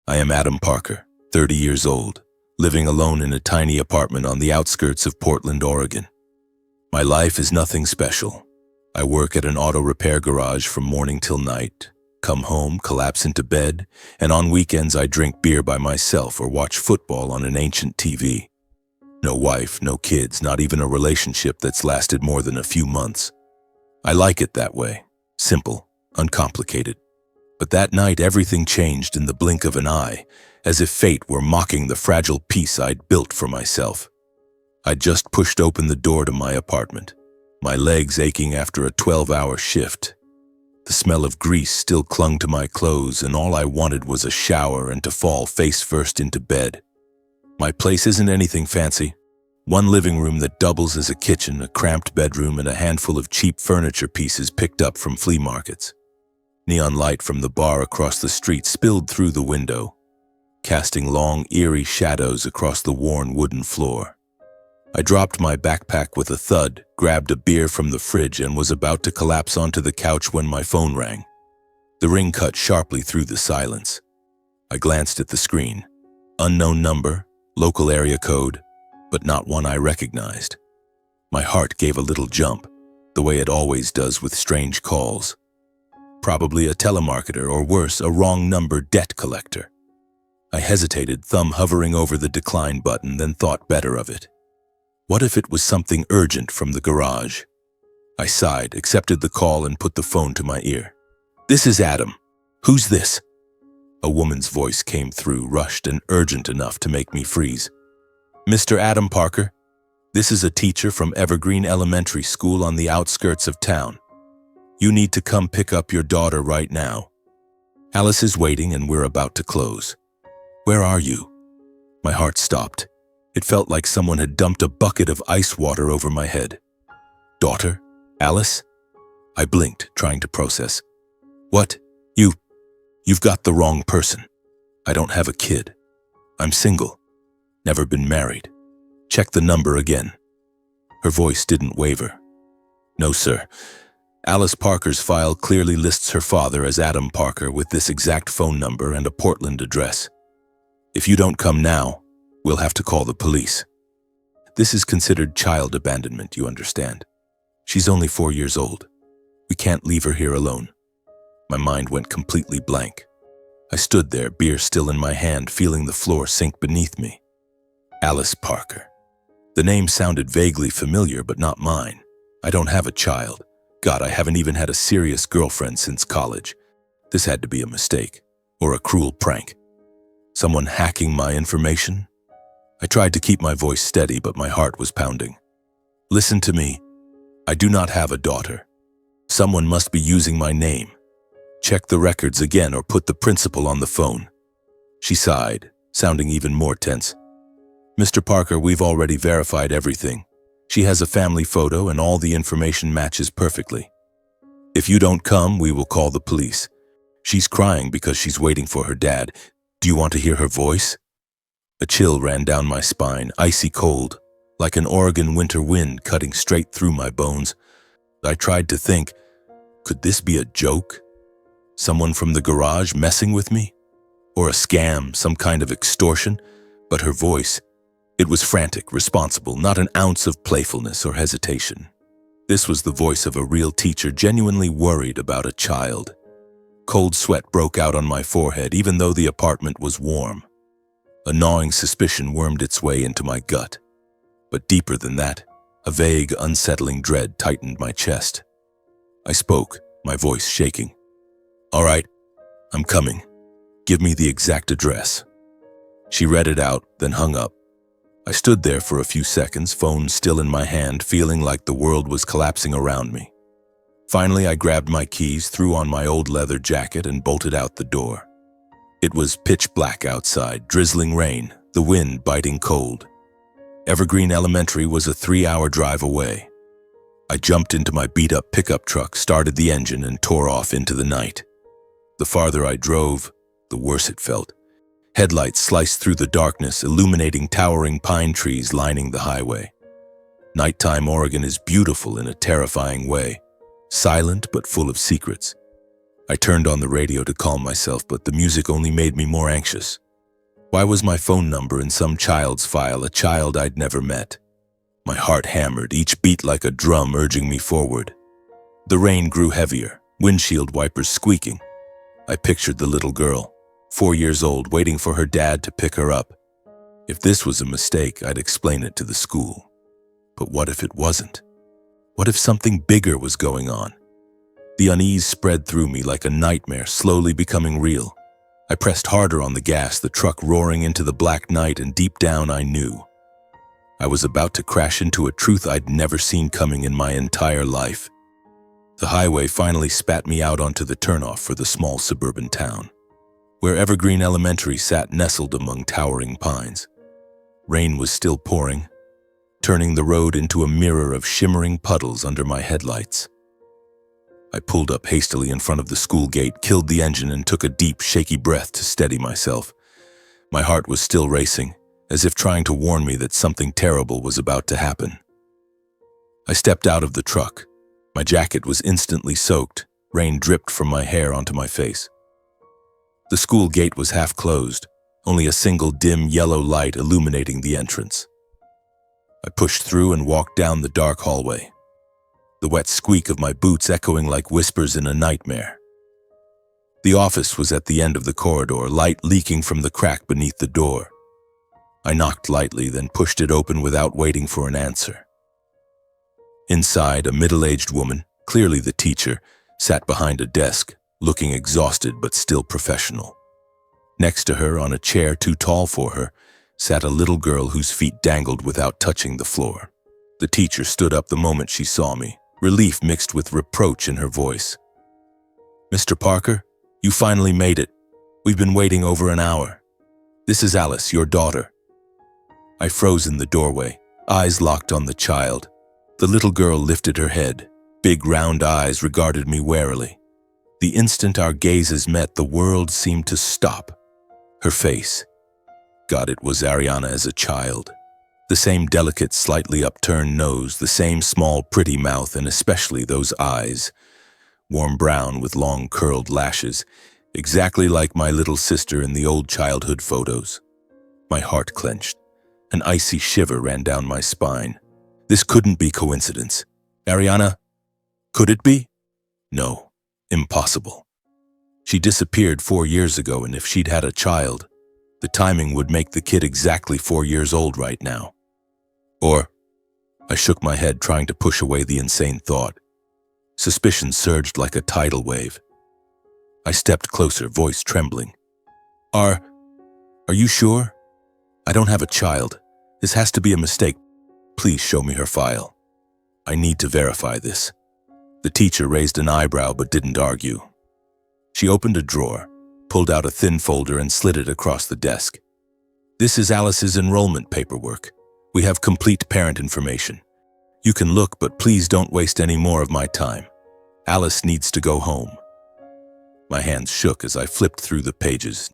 I am Adam Parker, 30 years old, living alone in a tiny apartment on the outskirts of Portland, Oregon. My life is nothing special. I work at an auto repair garage from morning till night, come home, collapse into bed, and on weekends I drink beer by myself or watch football on an ancient TV. No wife, no kids, not even a relationship that's lasted more than a few months. I like it that way, simple, uncomplicated. But that night everything changed in the blink of an eye, as if fate were mocking the fragile peace I'd built for myself. I'd just pushed open the door to my apartment, my legs aching after a 12-hour shift. The smell of grease still clung to my clothes, and all I wanted was a shower and to fall face first into bed. My place isn't anything fancy. One living room that doubles as a kitchen, a cramped bedroom, and a handful of cheap furniture pieces picked up from flea markets. Neon light from the bar across the street spilled through the window, casting long, eerie shadows across the worn wooden floor. I dropped my backpack with a thud, grabbed a beer from the fridge, and was about to collapse onto the couch when my phone rang. The ring cut sharply through the silence. I glanced at the screen. Unknown number, local area code, but not one I recognized. My heart gave a little jump, the way it always does with strange calls. Probably a telemarketer, or worse, a wrong number debt collector. I hesitated, thumb hovering over the decline button, then thought better of it. What if it was something urgent from the garage? I sighed, accepted the call, and put the phone to my ear. "This is Adam. Who's this?" A woman's voice came through, rushed and urgent enough to make me freeze. "Mr. Adam Parker, this is a teacher from Evergreen Elementary School on the outskirts of town. You need to come pick up your daughter right now. Alice is waiting and we're about to close. Where are you?" My heart stopped. It felt like someone had dumped a bucket of ice water over my head. "Daughter? Alice?" I blinked, trying to process. "What? You've got the wrong person. I don't have a kid. I'm single. Never been married. Check the number again." Her voice didn't waver. "No, sir. Alice Parker's file clearly lists her father as Adam Parker with this exact phone number and a Portland address. If you don't come now, we'll have to call the police. This is considered child abandonment, you understand. She's only 4 years old. We can't leave her here alone." My mind went completely blank. I stood there, beer still in my hand, feeling the floor sink beneath me. Alice Parker. The name sounded vaguely familiar, but not mine. I don't have a child. God, I haven't even had a serious girlfriend since college. This had to be a mistake, or a cruel prank. Someone hacking my information? I tried to keep my voice steady, but my heart was pounding. "Listen to me. I do not have a daughter. Someone must be using my name. Check the records again or put the principal on the phone." She sighed, sounding even more tense. "Mr. Parker, we've already verified everything. She has a family photo and all the information matches perfectly. If you don't come, we will call the police. She's crying because she's waiting for her dad. Do you want to hear her voice?" A chill ran down my spine, icy cold, like an Oregon winter wind cutting straight through my bones. I tried to think, could this be a joke? Someone from the garage messing with me? Or a scam, some kind of extortion? But her voice, it was frantic, responsible, not an ounce of playfulness or hesitation. This was the voice of a real teacher, genuinely worried about a child. Cold sweat broke out on my forehead, even though the apartment was warm. A gnawing suspicion wormed its way into my gut. But deeper than that, a vague, unsettling dread tightened my chest. I spoke, my voice shaking. "All right, I'm coming. Give me the exact address." She read it out, then hung up. I stood there for a few seconds, phone still in my hand, feeling like the world was collapsing around me. Finally, I grabbed my keys, threw on my old leather jacket, and bolted out the door. It was pitch black outside, drizzling rain, the wind biting cold. Evergreen Elementary was a 3-hour drive away. I jumped into my beat-up pickup truck, started the engine, and tore off into the night. The farther I drove, the worse it felt. Headlights sliced through the darkness, illuminating towering pine trees lining the highway. Nighttime Oregon is beautiful in a terrifying way, silent but full of secrets. I turned on the radio to calm myself, but the music only made me more anxious. Why was my phone number in some child's file, a child I'd never met? My heart hammered, each beat like a drum urging me forward. The rain grew heavier, windshield wipers squeaking. I pictured the little girl, 4 years old, waiting for her dad to pick her up. If this was a mistake, I'd explain it to the school. But what if it wasn't? What if something bigger was going on? The unease spread through me like a nightmare, slowly becoming real. I pressed harder on the gas, the truck roaring into the black night, and deep down I knew I was about to crash into a truth I'd never seen coming in my entire life. The highway finally spat me out onto the turnoff for the small suburban town, where Evergreen Elementary sat nestled among towering pines. Rain was still pouring, turning the road into a mirror of shimmering puddles under my headlights. I pulled up hastily in front of the school gate, killed the engine, and took a deep, shaky breath to steady myself. My heart was still racing, as if trying to warn me that something terrible was about to happen. I stepped out of the truck. My jacket was instantly soaked. Rain dripped from my hair onto my face. The school gate was half closed, only a single dim yellow light illuminating the entrance. I pushed through and walked down the dark hallway, the wet squeak of my boots echoing like whispers in a nightmare. The office was at the end of the corridor, light leaking from the crack beneath the door. I knocked lightly, then pushed it open without waiting for an answer. Inside, a middle-aged woman, clearly the teacher, sat behind a desk, looking exhausted but still professional. Next to her, on a chair too tall for her, sat a little girl whose feet dangled without touching the floor. The teacher stood up the moment she saw me, relief mixed with reproach in her voice. "Mr. Parker, you finally made it. We've been waiting over an hour. This is Alice, your daughter." I froze in the doorway, eyes locked on the child. The little girl lifted her head. Big round eyes regarded me warily. The instant our gazes met, the world seemed to stop. Her face. God, it was Ariana as a child. The same delicate, slightly upturned nose, the same small, pretty mouth, and especially those eyes. Warm brown with long, curled lashes, exactly like my little sister in the old childhood photos. My heart clenched. An icy shiver ran down my spine. This couldn't be coincidence. Ariana? Could it be? No. Impossible. She disappeared 4 years ago, and if she'd had a child, the timing would make the kid exactly 4 years old right now. Or, I shook my head, trying to push away the insane thought. Suspicion surged like a tidal wave. I stepped closer, voice trembling. Are you sure? I don't have a child. This has to be a mistake. Please show me her file. I need to verify this. The teacher raised an eyebrow but didn't argue. She opened a drawer, pulled out a thin folder, and slid it across the desk. This is Alice's enrollment paperwork. We have complete parent information. You can look, but please don't waste any more of my time. Alice needs to go home. My hands shook as I flipped through the pages.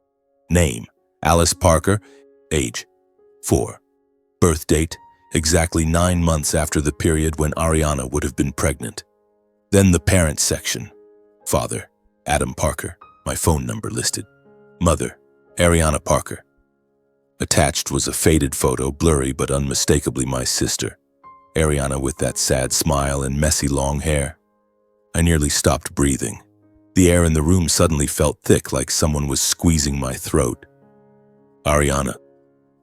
Name, Alice Parker. Age, 4. Birth date, exactly 9 months after the period when Ariana would have been pregnant. Then the parent section. Father, Adam Parker. My phone number listed. Mother, Ariana Parker. Attached was a faded photo, blurry but unmistakably my sister. Ariana with that sad smile and messy long hair. I nearly stopped breathing. The air in the room suddenly felt thick, like someone was squeezing my throat. Ariana,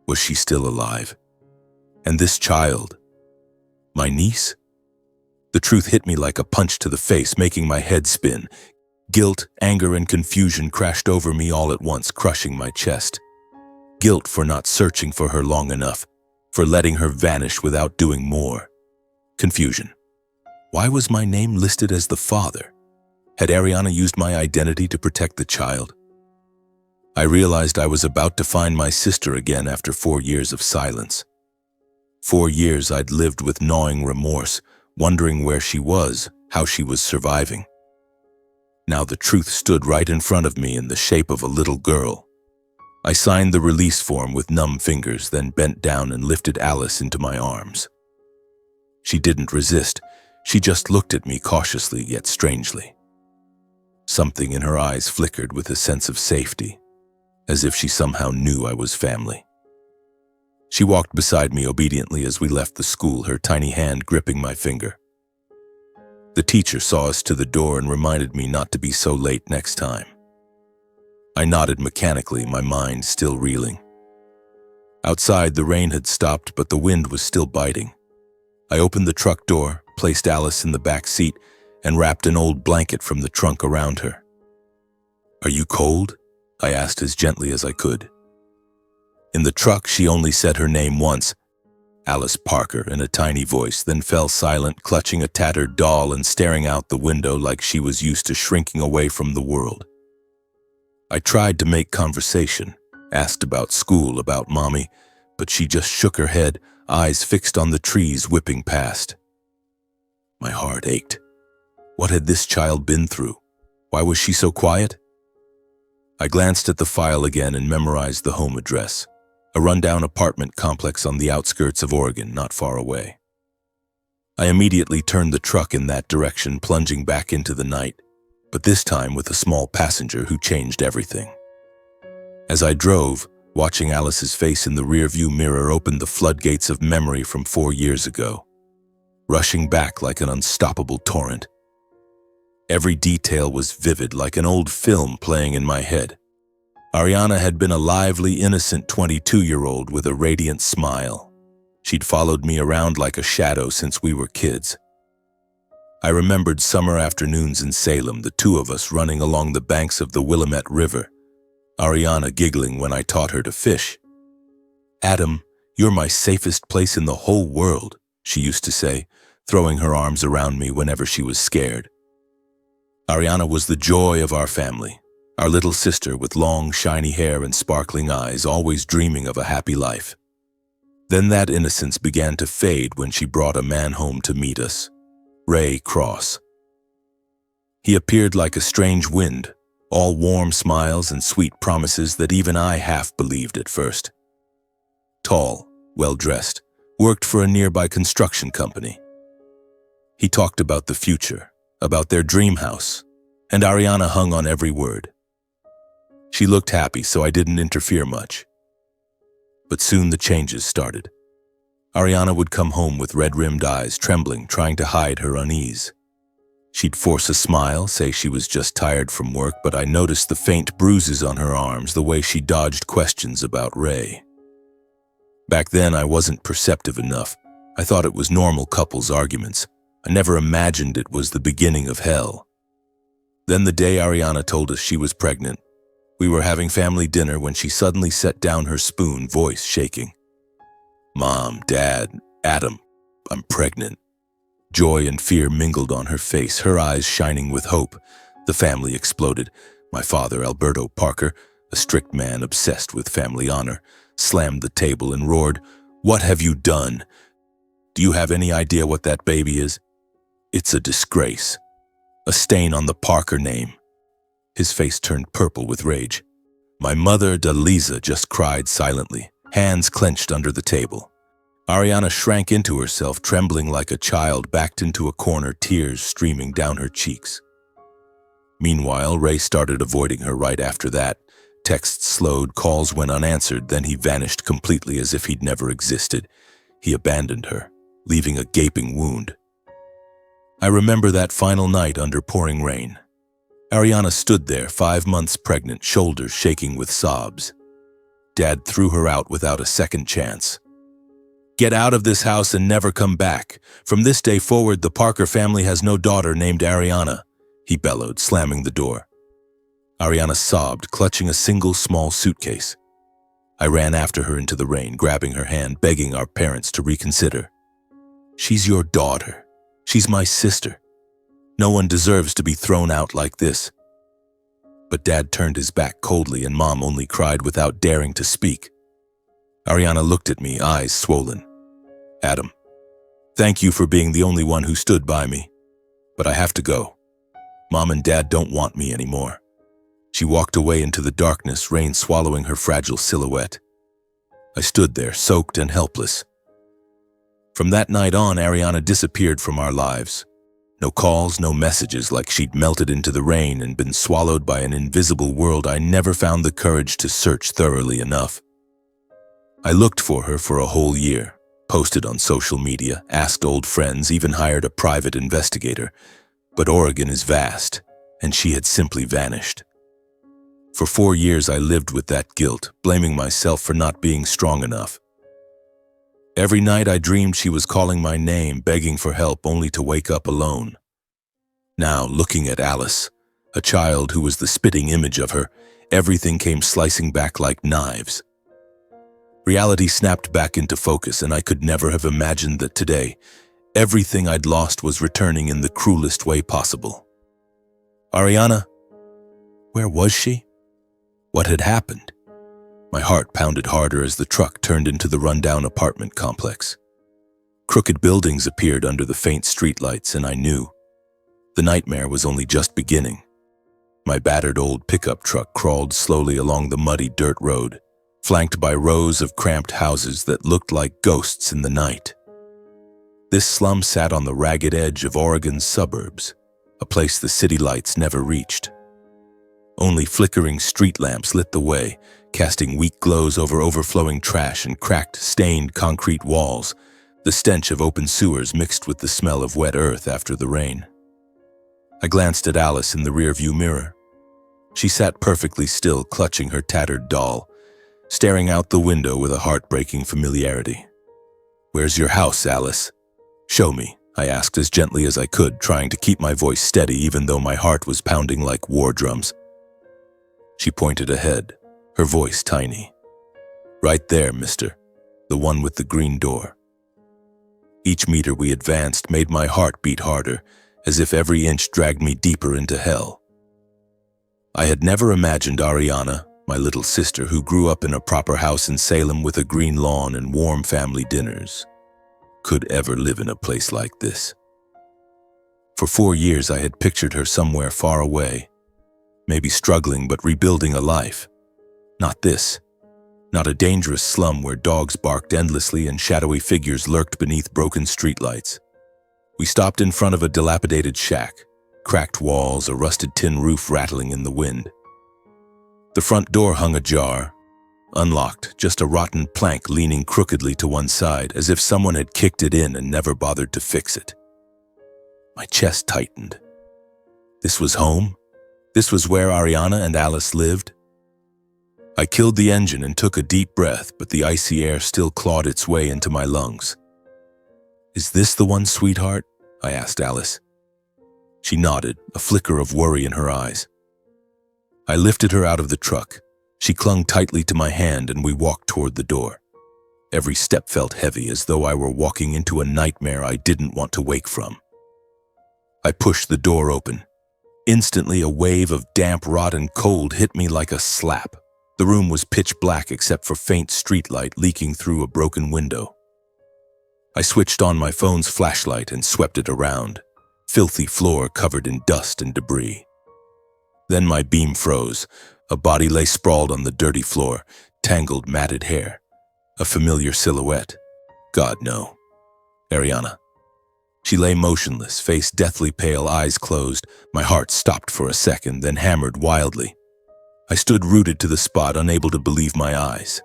was she still alive? And this child, my niece? The truth hit me like a punch to the face, making my head spin. Guilt, anger, and confusion crashed over me all at once, crushing my chest. Guilt for not searching for her long enough, for letting her vanish without doing more. Confusion. Why was my name listed as the father? Had Ariana used my identity to protect the child? I realized I was about to find my sister again after 4 years of silence. 4 years I'd lived with gnawing remorse, wondering where she was, how she was surviving. Now the truth stood right in front of me in the shape of a little girl. I signed the release form with numb fingers, then bent down and lifted Alice into my arms. She didn't resist. She just looked at me cautiously yet strangely. Something in her eyes flickered with a sense of safety, as if she somehow knew I was family. She walked beside me obediently as we left the school, her tiny hand gripping my finger. The teacher saw us to the door and reminded me not to be so late next time. I nodded mechanically, my mind still reeling. Outside, the rain had stopped, but the wind was still biting. I opened the truck door, placed Alice in the back seat, and wrapped an old blanket from the trunk around her. "Are you cold?" I asked as gently as I could. In the truck, she only said her name once, Alice Parker, in a tiny voice, then fell silent, clutching a tattered doll and staring out the window like she was used to shrinking away from the world. I tried to make conversation, asked about school, about Mommy, but she just shook her head, eyes fixed on the trees whipping past. My heart ached. What had this child been through? Why was she so quiet? I glanced at the file again and memorized the home address, a rundown apartment complex on the outskirts of Oregon, not far away. I immediately turned the truck in that direction, plunging back into the night, but this time with a small passenger who changed everything. As I drove, watching Alice's face in the rearview mirror opened the floodgates of memory from 4 years ago, rushing back like an unstoppable torrent. Every detail was vivid, like an old film playing in my head. Ariana had been a lively, innocent 22-year-old with a radiant smile. She'd followed me around like a shadow since we were kids. I remembered summer afternoons in Salem, the two of us running along the banks of the Willamette River, Ariana giggling when I taught her to fish. "Adam, you're my safest place in the whole world," she used to say, throwing her arms around me whenever she was scared. Ariana was the joy of our family, our little sister with long, shiny hair and sparkling eyes, always dreaming of a happy life. Then that innocence began to fade when she brought a man home to meet us, Ray Cross. He appeared like a strange wind, all warm smiles and sweet promises that even I half believed at first. Tall, well-dressed, worked for a nearby construction company. He talked about the future, about their dream house, and Ariana hung on every word. She looked happy, so I didn't interfere much. But soon the changes started. Ariana would come home with red-rimmed eyes, trembling, trying to hide her unease. She'd force a smile, say she was just tired from work, but I noticed the faint bruises on her arms, the way she dodged questions about Ray. Back then, I wasn't perceptive enough. I thought it was normal couples arguments. I never imagined it was the beginning of hell. Then the day Ariana told us she was pregnant, we were having family dinner when she suddenly set down her spoon, voice shaking. "Mom, Dad, Adam, I'm pregnant." Joy and fear mingled on her face, her eyes shining with hope. The family exploded. My father, Alberto Parker, a strict man obsessed with family honor, slammed the table and roared, "What have you done? Do you have any idea what that baby is? It's a disgrace. A stain on the Parker name." His face turned purple with rage. My mother, Delisa, just cried silently, hands clenched under the table. Ariana shrank into herself, trembling like a child, backed into a corner, tears streaming down her cheeks. Meanwhile, Ray started avoiding her right after that. Texts slowed, calls went unanswered, then he vanished completely as if he'd never existed. He abandoned her, leaving a gaping wound. I remember that final night under pouring rain. Ariana stood there, 5 months pregnant, shoulders shaking with sobs. Dad threw her out without a second chance. "Get out of this house and never come back. From this day forward, the Parker family has no daughter named Ariana," he bellowed, slamming the door. Ariana sobbed, clutching a single small suitcase. I ran after her into the rain, grabbing her hand, begging our parents to reconsider. "She's your daughter. She's my sister. No one deserves to be thrown out like this." But Dad turned his back coldly and Mom only cried without daring to speak. Ariana looked at me, eyes swollen. "Adam, thank you for being the only one who stood by me. But I have to go. Mom and Dad don't want me anymore." She walked away into the darkness, rain swallowing her fragile silhouette. I stood there, soaked and helpless. From that night on, Ariana disappeared from our lives. No calls, no messages, like she'd melted into the rain and been swallowed by an invisible world. I never found the courage to search thoroughly enough. I looked for her for a whole year, posted on social media, asked old friends, even hired a private investigator. But Oregon is vast, and she had simply vanished. For 4 years I lived with that guilt, blaming myself for not being strong enough. Every night I dreamed she was calling my name, begging for help, only to wake up alone. Now, looking at Alice, a child who was the spitting image of her, everything came slicing back like knives. Reality snapped back into focus, and I could never have imagined that today, everything I'd lost was returning in the cruelest way possible. Ariana? Where was she? What had happened? My heart pounded harder as the truck turned into the rundown apartment complex. Crooked buildings appeared under the faint streetlights, and I knew the nightmare was only just beginning. My battered old pickup truck crawled slowly along the muddy dirt road, flanked by rows of cramped houses that looked like ghosts in the night. This slum sat on the ragged edge of Oregon's suburbs, a place the city lights never reached. Only flickering street lamps lit the way, casting weak glows over overflowing trash and cracked, stained concrete walls, the stench of open sewers mixed with the smell of wet earth after the rain. I glanced at Alice in the rearview mirror. She sat perfectly still, clutching her tattered doll, staring out the window with a heartbreaking familiarity. "Where's your house, Alice? Show me," I asked as gently as I could, trying to keep my voice steady even though my heart was pounding like war drums. She pointed ahead, her voice tiny. "Right there, mister. The one with the green door." Each meter we advanced made my heart beat harder, as if every inch dragged me deeper into hell. I had never imagined Ariana, my little sister who grew up in a proper house in Salem with a green lawn and warm family dinners, could ever live in a place like this. For 4 years I had pictured her somewhere far away, maybe struggling but rebuilding a life. Not this. Not a dangerous slum where dogs barked endlessly and shadowy figures lurked beneath broken streetlights. We stopped in front of a dilapidated shack, cracked walls, a rusted tin roof rattling in the wind. The front door hung ajar, unlocked, just a rotten plank leaning crookedly to one side, as if someone had kicked it in and never bothered to fix it. My chest tightened. This was home? This was where Ariana and Alice lived? I killed the engine and took a deep breath, but the icy air still clawed its way into my lungs. "Is this the one, sweetheart?" I asked Alice. She nodded, a flicker of worry in her eyes. I lifted her out of the truck. She clung tightly to my hand and we walked toward the door. Every step felt heavy, as though I were walking into a nightmare I didn't want to wake from. I pushed the door open. Instantly, a wave of damp, rotten cold hit me like a slap. The room was pitch black except for faint streetlight leaking through a broken window. I switched on my phone's flashlight and swept it around, filthy floor covered in dust and debris. Then my beam froze. A body lay sprawled on the dirty floor, tangled, matted hair. A familiar silhouette. God, no. Ariana. She lay motionless, face deathly pale, eyes closed. My heart stopped for a second, then hammered wildly. I stood rooted to the spot, unable to believe my eyes.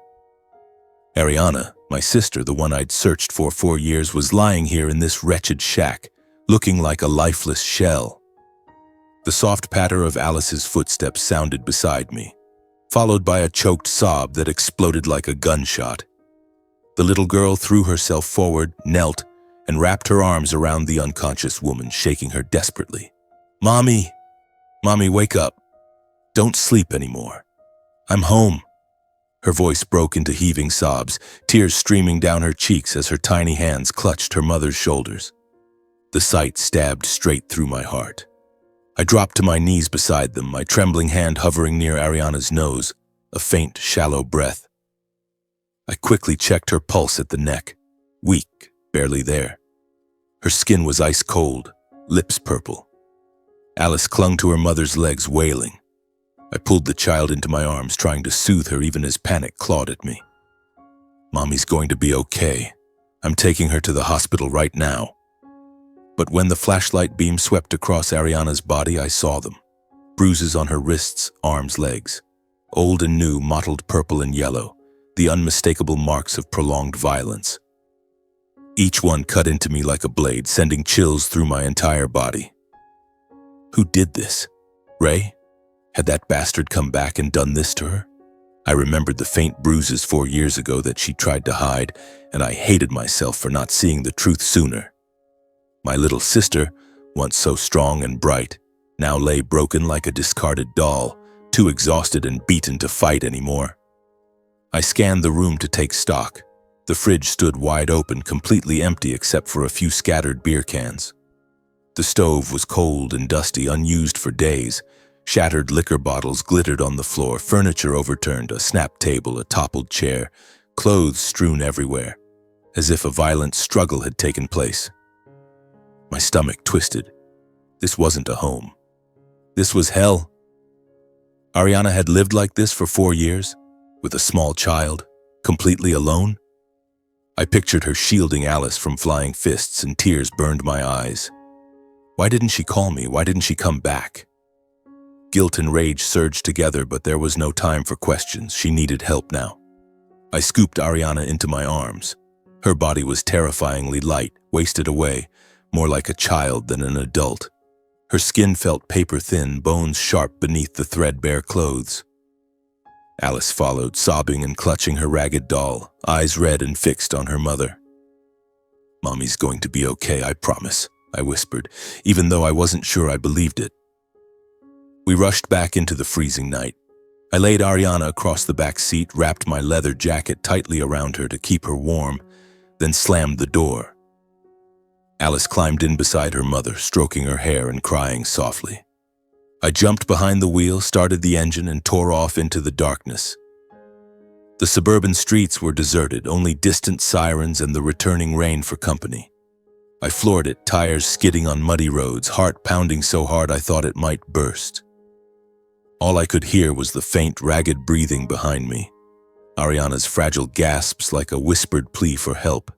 Ariana, my sister, the one I'd searched for 4 years, was lying here in this wretched shack, looking like a lifeless shell. The soft patter of Alice's footsteps sounded beside me, followed by a choked sob that exploded like a gunshot. The little girl threw herself forward, knelt, and wrapped her arms around the unconscious woman, shaking her desperately. "Mommy! Mommy, wake up. Don't sleep anymore. I'm home." Her voice broke into heaving sobs, tears streaming down her cheeks as her tiny hands clutched her mother's shoulders. The sight stabbed straight through my heart. I dropped to my knees beside them, my trembling hand hovering near Ariana's nose, a faint, shallow breath. I quickly checked her pulse at the neck, weak, barely there. Her skin was ice cold, lips purple. Alice clung to her mother's legs, wailing. I pulled the child into my arms, trying to soothe her even as panic clawed at me. "Mommy's going to be okay. I'm taking her to the hospital right now." But when the flashlight beam swept across Ariana's body, I saw them. Bruises on her wrists, arms, legs. Old and new, mottled purple and yellow, the unmistakable marks of prolonged violence. Each one cut into me like a blade, sending chills through my entire body. Who did this? Ray? Had that bastard come back and done this to her? I remembered the faint bruises 4 years ago that she tried to hide, and I hated myself for not seeing the truth sooner. My little sister, once so strong and bright, now lay broken like a discarded doll, too exhausted and beaten to fight anymore. I scanned the room to take stock. The fridge stood wide open, completely empty except for a few scattered beer cans. The stove was cold and dusty, unused for days. Shattered liquor bottles glittered on the floor, furniture overturned, a snapped table, a toppled chair, clothes strewn everywhere, as if a violent struggle had taken place. My stomach twisted. This wasn't a home. This was hell. Ariana had lived like this for 4 years, with a small child, completely alone. I pictured her shielding Alice from flying fists, and tears burned my eyes. Why didn't she call me? Why didn't she come back? Guilt and rage surged together, but there was no time for questions. She needed help now. I scooped Ariana into my arms. Her body was terrifyingly light, wasted away, more like a child than an adult. Her skin felt paper-thin, bones sharp beneath the threadbare clothes. Alice followed, sobbing and clutching her ragged doll, eyes red and fixed on her mother. "Mommy's going to be okay, I promise," I whispered, even though I wasn't sure I believed it. We rushed back into the freezing night. I laid Ariana across the back seat, wrapped my leather jacket tightly around her to keep her warm, then slammed the door. Alice climbed in beside her mother, stroking her hair and crying softly. I jumped behind the wheel, started the engine, and tore off into the darkness. The suburban streets were deserted, only distant sirens and the returning rain for company. I floored it, tires skidding on muddy roads, heart pounding so hard I thought it might burst. All I could hear was the faint, ragged breathing behind me, Ariana's fragile gasps like a whispered plea for help,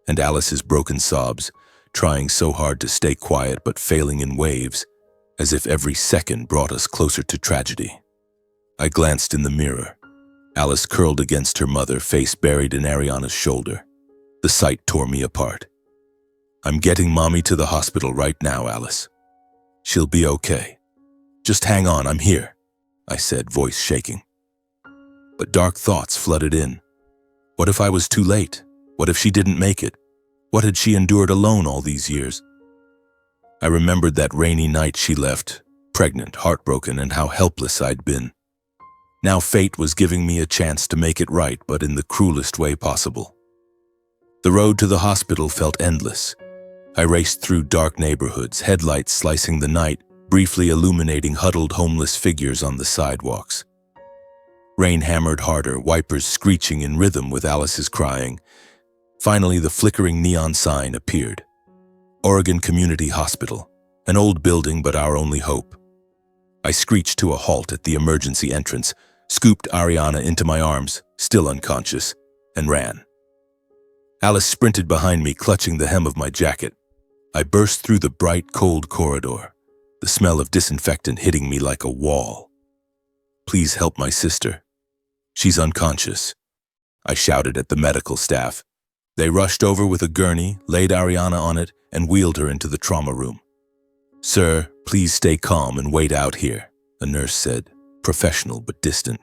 and Alice's broken sobs, trying so hard to stay quiet but failing in waves, as if every second brought us closer to tragedy. I glanced in the mirror. Alice curled against her mother, face buried in Ariana's shoulder. The sight tore me apart. "I'm getting Mommy to the hospital right now, Alice. She'll be okay. Just hang on, I'm here," I said, voice shaking. But dark thoughts flooded in. What if I was too late? What if she didn't make it? What had she endured alone all these years? I remembered that rainy night she left, pregnant, heartbroken, and how helpless I'd been. Now fate was giving me a chance to make it right, but in the cruelest way possible. The road to the hospital felt endless. I raced through dark neighborhoods, headlights slicing the night, briefly illuminating huddled homeless figures on the sidewalks. Rain hammered harder, wipers screeching in rhythm with Alice's crying. Finally, the flickering neon sign appeared. Oregon Community Hospital, an old building but our only hope. I screeched to a halt at the emergency entrance, scooped Ariana into my arms, still unconscious, and ran. Alice sprinted behind me, clutching the hem of my jacket. I burst through the bright, cold corridor, the smell of disinfectant hitting me like a wall. "Please help my sister. She's unconscious," I shouted at the medical staff. They rushed over with a gurney, laid Ariana on it, and wheeled her into the trauma room. "Sir, please stay calm and wait out here," a nurse said, professional but distant.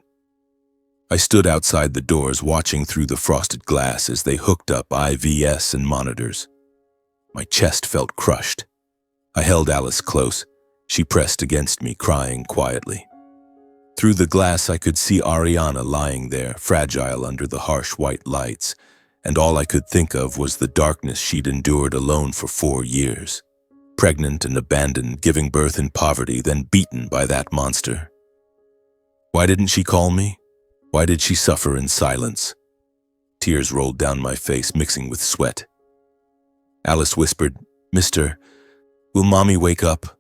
I stood outside the doors, watching through the frosted glass as they hooked up IVs and monitors. My chest felt crushed. I held Alice close. She pressed against me, crying quietly. Through the glass, I could see Ariana lying there, fragile under the harsh white lights, and all I could think of was the darkness she'd endured alone for 4 years. Pregnant and abandoned, giving birth in poverty, then beaten by that monster. Why didn't she call me? Why did she suffer in silence? Tears rolled down my face, mixing with sweat. Alice whispered, "Mister, will Mommy wake up?"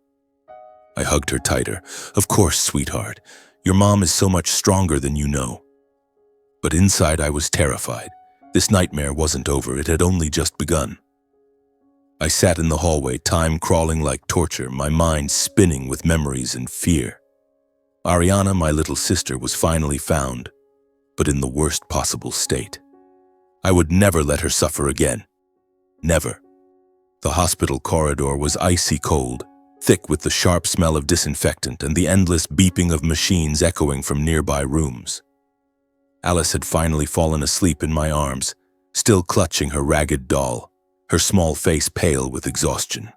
I hugged her tighter. "Of course, sweetheart. Your mom is so much stronger than you know." But inside I was terrified. This nightmare wasn't over, it had only just begun. I sat in the hallway, time crawling like torture, my mind spinning with memories and fear. Ariana, my little sister, was finally found, but in the worst possible state. I would never let her suffer again. Never. The hospital corridor was icy cold, thick with the sharp smell of disinfectant and the endless beeping of machines echoing from nearby rooms. Alice had finally fallen asleep in my arms, still clutching her ragged doll, her small face pale with exhaustion.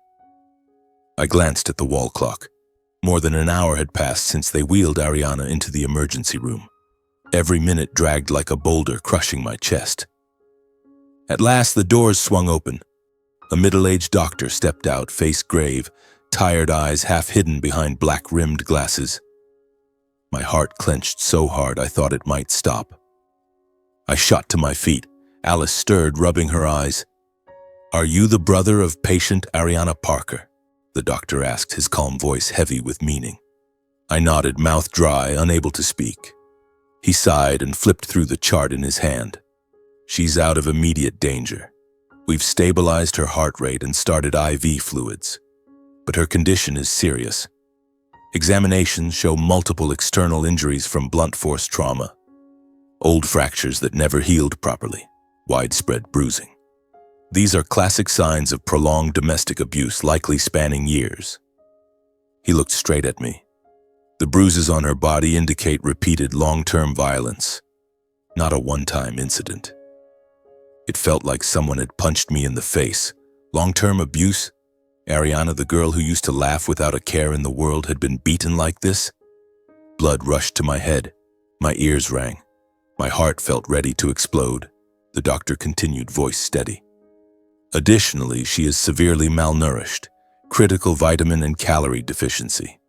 I glanced at the wall clock. More than an hour had passed since they wheeled Ariana into the emergency room. Every minute dragged like a boulder, crushing my chest. At last, the doors swung open. A middle-aged doctor stepped out, face grave, tired eyes half hidden behind black-rimmed glasses. My heart clenched so hard I thought it might stop. I shot to my feet. Alice stirred, rubbing her eyes. "Are you the brother of patient Ariana Parker?" the doctor asked, his calm voice heavy with meaning. I nodded, mouth dry, unable to speak. He sighed and flipped through the chart in his hand. "She's out of immediate danger. We've stabilized her heart rate and started IV fluids. But her condition is serious. Examinations show multiple external injuries from blunt force trauma. Old fractures that never healed properly, widespread bruising. These are classic signs of prolonged domestic abuse, likely spanning years." He looked straight at me. The bruises on her body indicate repeated long-term violence, not a one-time incident. It felt like someone had punched me in the face. Long-term abuse? Ariana, the girl who used to laugh without a care in the world, had been beaten like this? Blood rushed to my head. My ears rang. My heart felt ready to explode. The doctor continued, voice steady. "Additionally, she is severely malnourished, critical vitamin and calorie deficiency,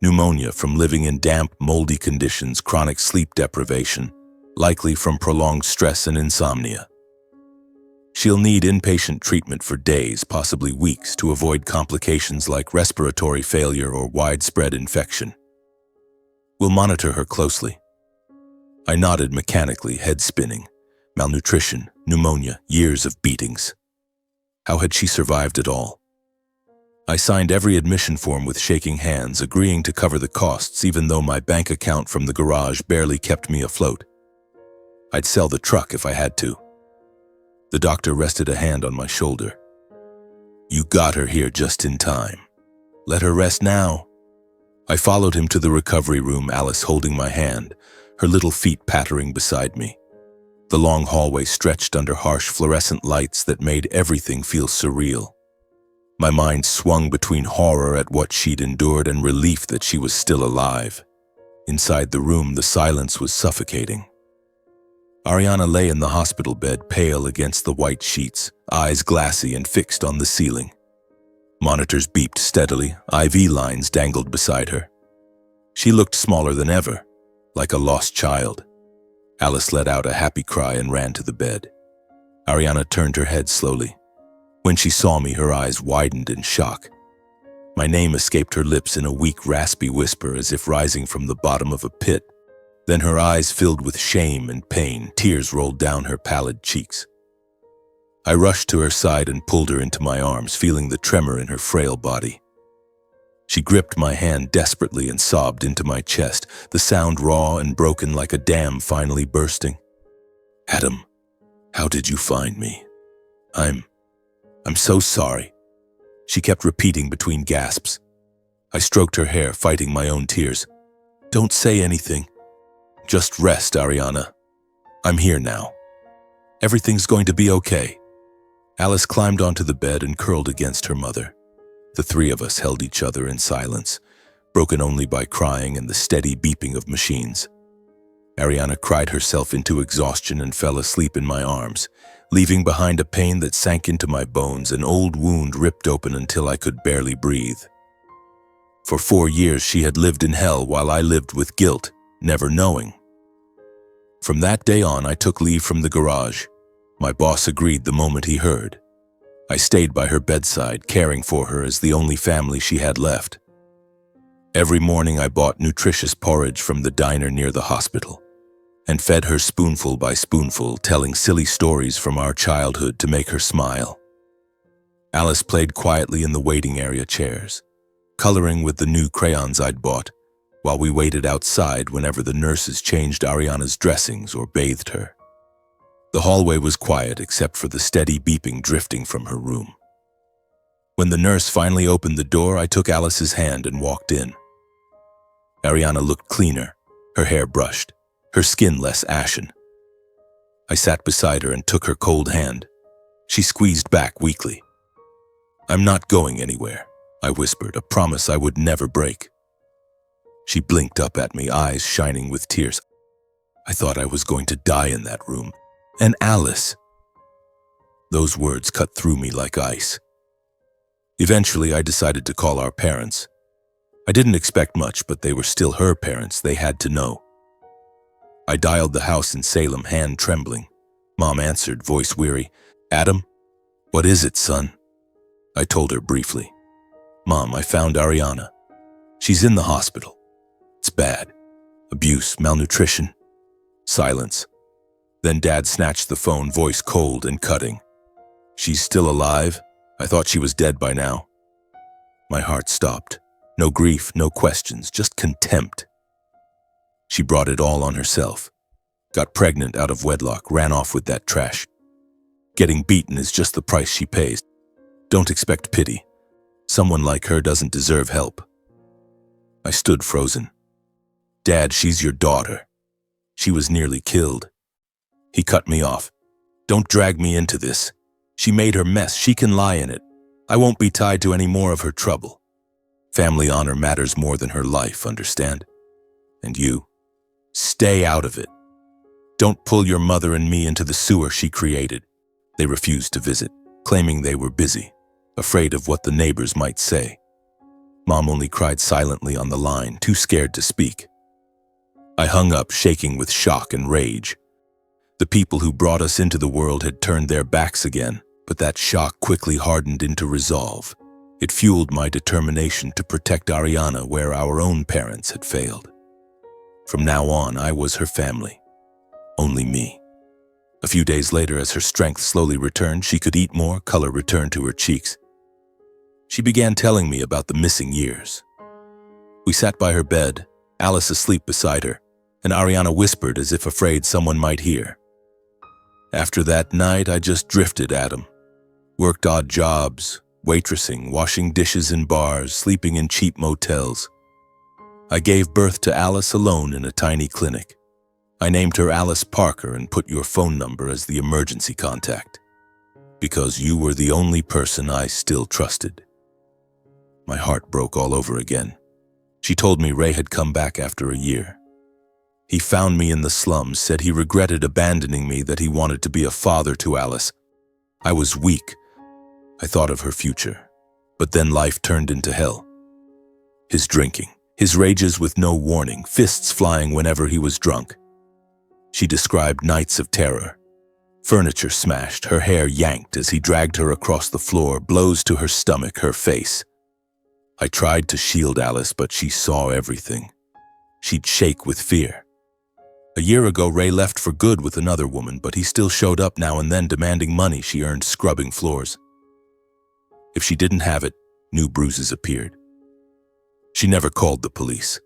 pneumonia from living in damp, moldy conditions, chronic sleep deprivation, likely from prolonged stress and insomnia. She'll need inpatient treatment for days, possibly weeks, to avoid complications like respiratory failure or widespread infection. We'll monitor her closely." I nodded mechanically, head spinning. Malnutrition, pneumonia, years of beatings. How had she survived it all? I signed every admission form with shaking hands, agreeing to cover the costs even though my bank account from the garage barely kept me afloat. I'd sell the truck if I had to. The doctor rested a hand on my shoulder. "You got her here just in time. Let her rest now." I followed him to the recovery room, Alice holding my hand, her little feet pattering beside me. The long hallway stretched under harsh fluorescent lights that made everything feel surreal. My mind swung between horror at what she'd endured and relief that she was still alive. Inside the room, the silence was suffocating. Ariana lay in the hospital bed, pale against the white sheets, eyes glassy and fixed on the ceiling. Monitors beeped steadily, IV lines dangled beside her. She looked smaller than ever, like a lost child. Alice let out a happy cry and ran to the bed. Ariana turned her head slowly. When she saw me, her eyes widened in shock. My name escaped her lips in a weak, raspy whisper as if rising from the bottom of a pit. Then her eyes filled with shame and pain, tears rolled down her pallid cheeks. I rushed to her side and pulled her into my arms, feeling the tremor in her frail body. She gripped my hand desperately and sobbed into my chest, the sound raw and broken like a dam finally bursting. "Adam, how did you find me? I'm so sorry," she kept repeating between gasps. I stroked her hair, fighting my own tears. "Don't say anything. Just rest, Ariana. I'm here now. Everything's going to be okay." Alice climbed onto the bed and curled against her mother. The three of us held each other in silence, broken only by crying and the steady beeping of machines. Ariana cried herself into exhaustion and fell asleep in my arms, leaving behind a pain that sank into my bones, an old wound ripped open until I could barely breathe. For 4 years she had lived in hell while I lived with guilt, never knowing. From that day on, I took leave from the garage. My boss agreed the moment he heard. I stayed by her bedside, caring for her as the only family she had left. Every morning I bought nutritious porridge from the diner near the hospital and fed her spoonful by spoonful, telling silly stories from our childhood to make her smile. Alice played quietly in the waiting area chairs, coloring with the new crayons I'd bought, while we waited outside whenever the nurses changed Ariana's dressings or bathed her. The hallway was quiet except for the steady beeping drifting from her room. When the nurse finally opened the door, I took Alice's hand and walked in. Ariana looked cleaner, her hair brushed, her skin less ashen. I sat beside her and took her cold hand. She squeezed back weakly. "I'm not going anywhere," I whispered, a promise I would never break. She blinked up at me, eyes shining with tears. I thought I was going to die in that room. And Alice. Those words cut through me like ice. Eventually, I decided to call our parents. I didn't expect much, but they were still her parents. They had to know. I dialed the house in Salem, hand trembling. Mom answered, voice weary. "Adam, what is it, son?" I told her briefly. "Mom, I found Ariana. She's in the hospital. It's bad. Abuse, malnutrition." Silence. Then Dad snatched the phone, voice cold and cutting. "She's still alive? I thought she was dead by now." My heart stopped. No grief, no questions, just contempt. She brought it all on herself. Got pregnant out of wedlock, ran off with that trash. Getting beaten is just the price she pays. Don't expect pity. Someone like her doesn't deserve help. I stood frozen. "Dad, she's your daughter. She was nearly killed." He cut me off. "Don't drag me into this. She made her mess. She can lie in it. I won't be tied to any more of her trouble. Family honor matters more than her life, understand? And you, stay out of it. Don't pull your mother and me into the sewer she created." They refused to visit, claiming they were busy, afraid of what the neighbors might say. Mom only cried silently on the line, too scared to speak. I hung up, shaking with shock and rage. The people who brought us into the world had turned their backs again, but that shock quickly hardened into resolve. It fueled my determination to protect Ariana where our own parents had failed. From now on, I was her family. Only me. A few days later, as her strength slowly returned, she could eat more, color returned to her cheeks. She began telling me about the missing years. We sat by her bed, Alice asleep beside her, and Ariana whispered as if afraid someone might hear. After that night, I just drifted, Adam. Worked odd jobs, waitressing, washing dishes in bars, sleeping in cheap motels. I gave birth to Alice alone in a tiny clinic. I named her Alice Parker and put your phone number as the emergency contact, because you were the only person I still trusted. My heart broke all over again. She told me Ray had come back after a year. He found me in the slums, said he regretted abandoning me, that he wanted to be a father to Alice. I was weak. I thought of her future. But then life turned into hell. His drinking, his rages with no warning, fists flying whenever he was drunk. She described nights of terror. Furniture smashed, her hair yanked as he dragged her across the floor, blows to her stomach, her face. I tried to shield Alice, but she saw everything. She'd shake with fear. A year ago, Ray left for good with another woman, but he still showed up now and then demanding money she earned scrubbing floors. If she didn't have it, new bruises appeared. She never called the police.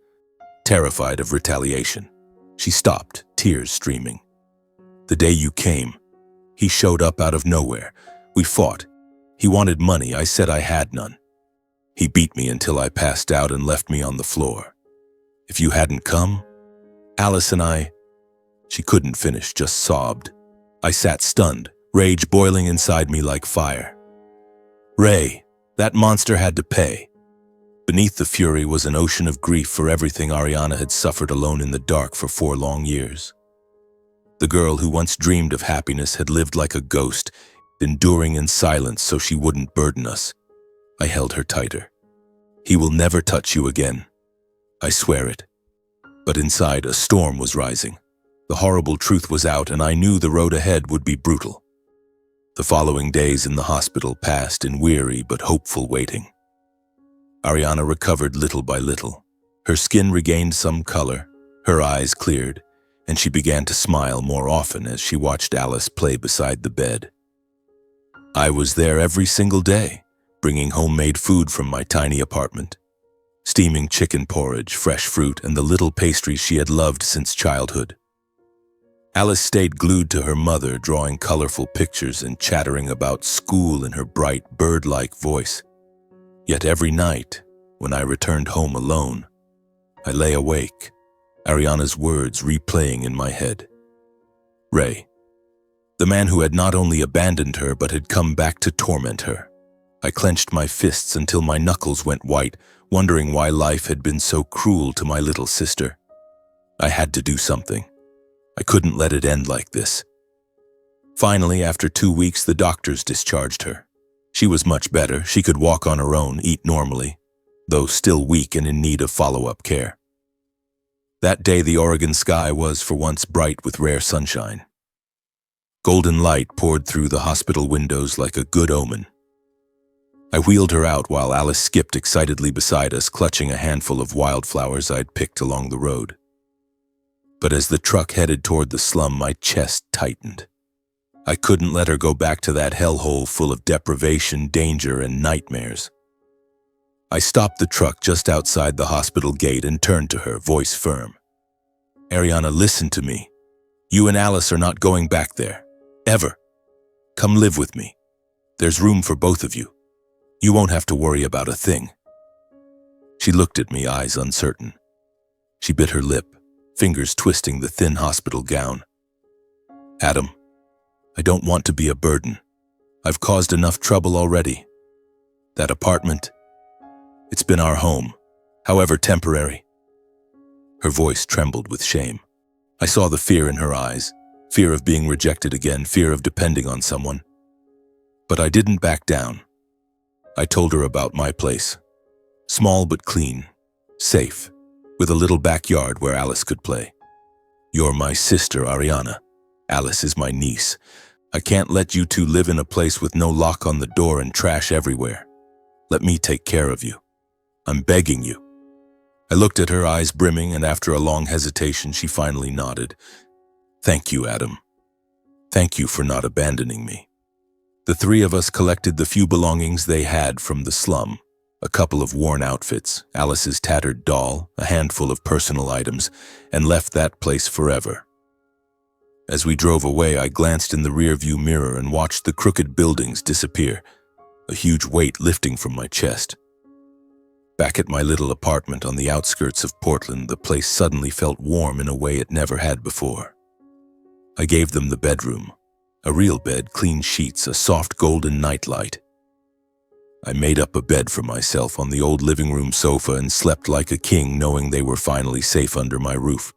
Terrified of retaliation, she stopped, tears streaming. The day you came, he showed up out of nowhere. We fought. He wanted money. I said I had none. He beat me until I passed out and left me on the floor. If you hadn't come, Alice and I... She couldn't finish, just sobbed. I sat stunned, rage boiling inside me like fire. Ray, that monster had to pay. Beneath the fury was an ocean of grief for everything Ariana had suffered alone in the dark for 4 long years. The girl who once dreamed of happiness had lived like a ghost, enduring in silence so she wouldn't burden us. I held her tighter. He will never touch you again. I swear it. But inside, a storm was rising. The horrible truth was out, and I knew the road ahead would be brutal. The following days in the hospital passed in weary but hopeful waiting. Ariana recovered little by little. Her skin regained some color, her eyes cleared, and she began to smile more often as she watched Alice play beside the bed. I was there every single day, bringing homemade food from my tiny apartment. Steaming chicken porridge, fresh fruit, and the little pastries she had loved since childhood. Alice stayed glued to her mother, drawing colorful pictures and chattering about school in her bright, bird-like voice. Yet every night, when I returned home alone, I lay awake, Ariana's words replaying in my head. Ray, the man who had not only abandoned her but had come back to torment her. I clenched my fists until my knuckles went white, wondering why life had been so cruel to my little sister. I had to do something. I couldn't let it end like this. Finally, after 2 weeks, the doctors discharged her. She was much better. She could walk on her own, eat normally, though still weak and in need of follow-up care. That day, the Oregon sky was for once bright with rare sunshine. Golden light poured through the hospital windows like a good omen. I wheeled her out while Alice skipped excitedly beside us, clutching a handful of wildflowers I'd picked along the road. But as the truck headed toward the slum, my chest tightened. I couldn't let her go back to that hellhole full of deprivation, danger, and nightmares. I stopped the truck just outside the hospital gate and turned to her, voice firm. Ariana, listen to me. You and Alice are not going back there. Ever. Come live with me. There's room for both of you. You won't have to worry about a thing. She looked at me, eyes uncertain. She bit her lip, fingers twisting the thin hospital gown. Adam, I don't want to be a burden. I've caused enough trouble already. That apartment, it's been our home, however temporary. Her voice trembled with shame. I saw the fear in her eyes, fear of being rejected again, fear of depending on someone. But I didn't back down. I told her about my place. Small but clean, safe, with a little backyard where Alice could play. You're my sister, Ariana. Alice is my niece. I can't let you two live in a place with no lock on the door and trash everywhere. Let me take care of you. I'm begging you. I looked at her, eyes brimming, and after a long hesitation, she finally nodded. Thank you, Adam. Thank you for not abandoning me. The three of us collected the few belongings they had from the slum, a couple of worn outfits, Alice's tattered doll, a handful of personal items, and left that place forever. As we drove away, I glanced in the rearview mirror and watched the crooked buildings disappear, a huge weight lifting from my chest. Back at my little apartment on the outskirts of Portland, the place suddenly felt warm in a way it never had before. I gave them the bedroom. A real bed, clean sheets, a soft golden nightlight. I made up a bed for myself on the old living room sofa and slept like a king, knowing they were finally safe under my roof.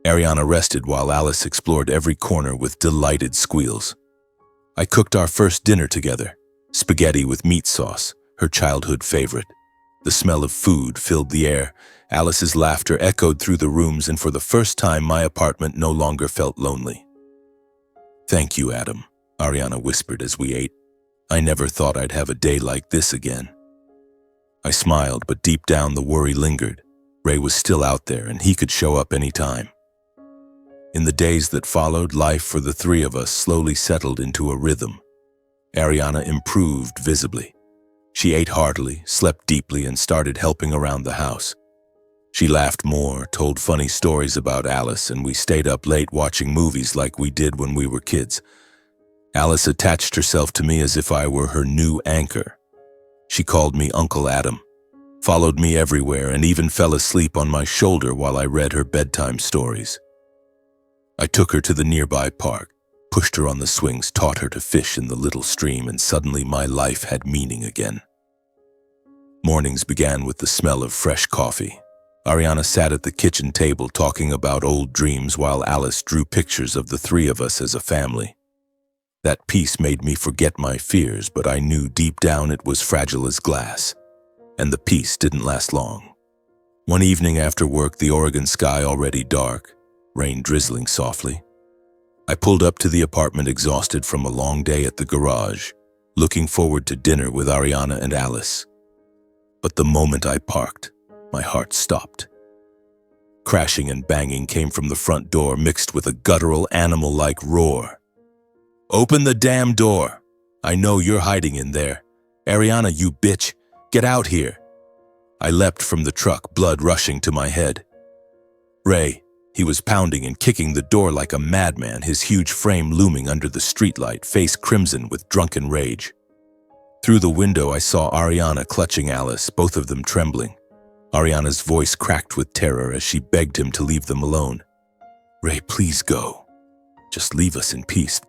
Ariana rested while Alice explored every corner with delighted squeals. I cooked our first dinner together, spaghetti with meat sauce, her childhood favorite. The smell of food filled the air. Alice's laughter echoed through the rooms, and for the first time, my apartment no longer felt lonely. Thank you, Adam, Ariana whispered as we ate. I never thought I'd have a day like this again. I smiled, but deep down the worry lingered. Ray was still out there, and he could show up any time. In the days that followed, life for the three of us slowly settled into a rhythm. Ariana improved visibly. She ate heartily, slept deeply, and started helping around the house. She laughed more, told funny stories about Alice, and we stayed up late watching movies like we did when we were kids. Alice attached herself to me as if I were her new anchor. She called me Uncle Adam, followed me everywhere, and even fell asleep on my shoulder while I read her bedtime stories. I took her to the nearby park, pushed her on the swings, taught her to fish in the little stream, and suddenly my life had meaning again. Mornings began with the smell of fresh coffee. Ariana sat at the kitchen table talking about old dreams while Alice drew pictures of the three of us as a family. That peace made me forget my fears, but I knew deep down it was fragile as glass. And the peace didn't last long. One evening after work, the Oregon sky already dark, rain drizzling softly. I pulled up to the apartment exhausted from a long day at the garage, looking forward to dinner with Ariana and Alice. But the moment I parked, my heart stopped. Crashing and banging came from the front door, mixed with a guttural, animal-like roar. Open the damn door! I know you're hiding in there. "Ariana, you bitch! Get out here!" I leapt from the truck, blood rushing to my head. Ray, he was pounding and kicking the door like a madman, his huge frame looming under the streetlight, face crimson with drunken rage. Through the window, I saw Ariana clutching Alice, both of them trembling. Ariana's voice cracked with terror as she begged him to leave them alone. "Ray, please go. Just leave us in peace."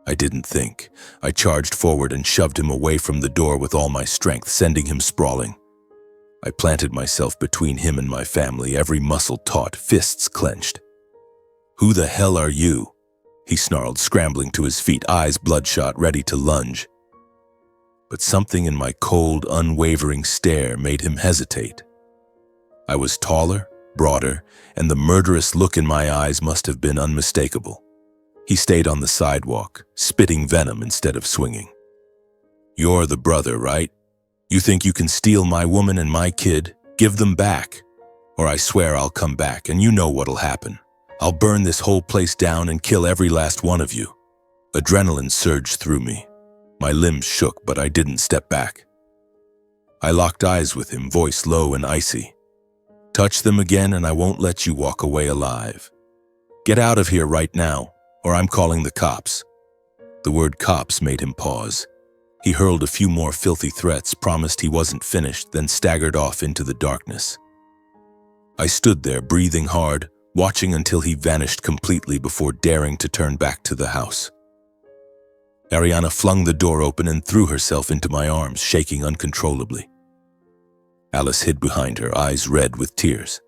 I didn't think. I charged forward and shoved him away from the door with all my strength, sending him sprawling. I planted myself between him and my family, every muscle taut, fists clenched. "Who the hell are you?" he snarled, scrambling to his feet, eyes bloodshot, ready to lunge. But something in my cold, unwavering stare made him hesitate. I was taller, broader, and the murderous look in my eyes must have been unmistakable. He stayed on the sidewalk, spitting venom instead of swinging. "You're the brother, right? You think you can steal my woman and my kid? Give them back, or I swear I'll come back, and you know what'll happen. I'll burn this whole place down and kill every last one of you." Adrenaline surged through me. My limbs shook, but I didn't step back. I locked eyes with him, voice low and icy. "Touch them again and I won't let you walk away alive. Get out of here right now, or I'm calling the cops." The word cops made him pause. He hurled a few more filthy threats, promised he wasn't finished, then staggered off into the darkness. I stood there, breathing hard, watching until he vanished completely before daring to turn back to the house. Ariana flung the door open and threw herself into my arms, shaking uncontrollably. Alice hid behind her, eyes red with tears.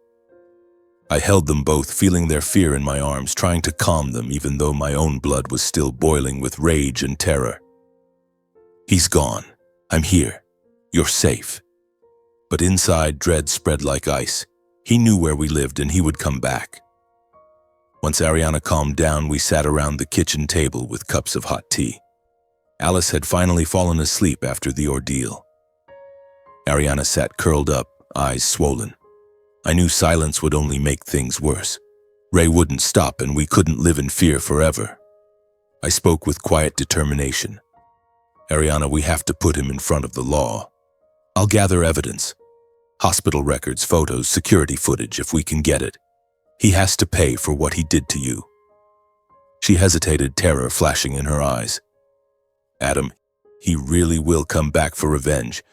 I held them both, feeling their fear in my arms, trying to calm them even though my own blood was still boiling with rage and terror. "He's gone. I'm here. You're safe." But inside, dread spread like ice. He knew where we lived and he would come back. Once Ariana calmed down, we sat around the kitchen table with cups of hot tea. Alice had finally fallen asleep after the ordeal. Ariana sat curled up, eyes swollen. I knew silence would only make things worse. Ray wouldn't stop and we couldn't live in fear forever. I spoke with quiet determination. "Ariana, we have to put him in front of the law. I'll gather evidence. Hospital records, photos, security footage, if we can get it. He has to pay for what he did to you." She hesitated, terror flashing in her eyes. "Adam, he really will come back for revenge.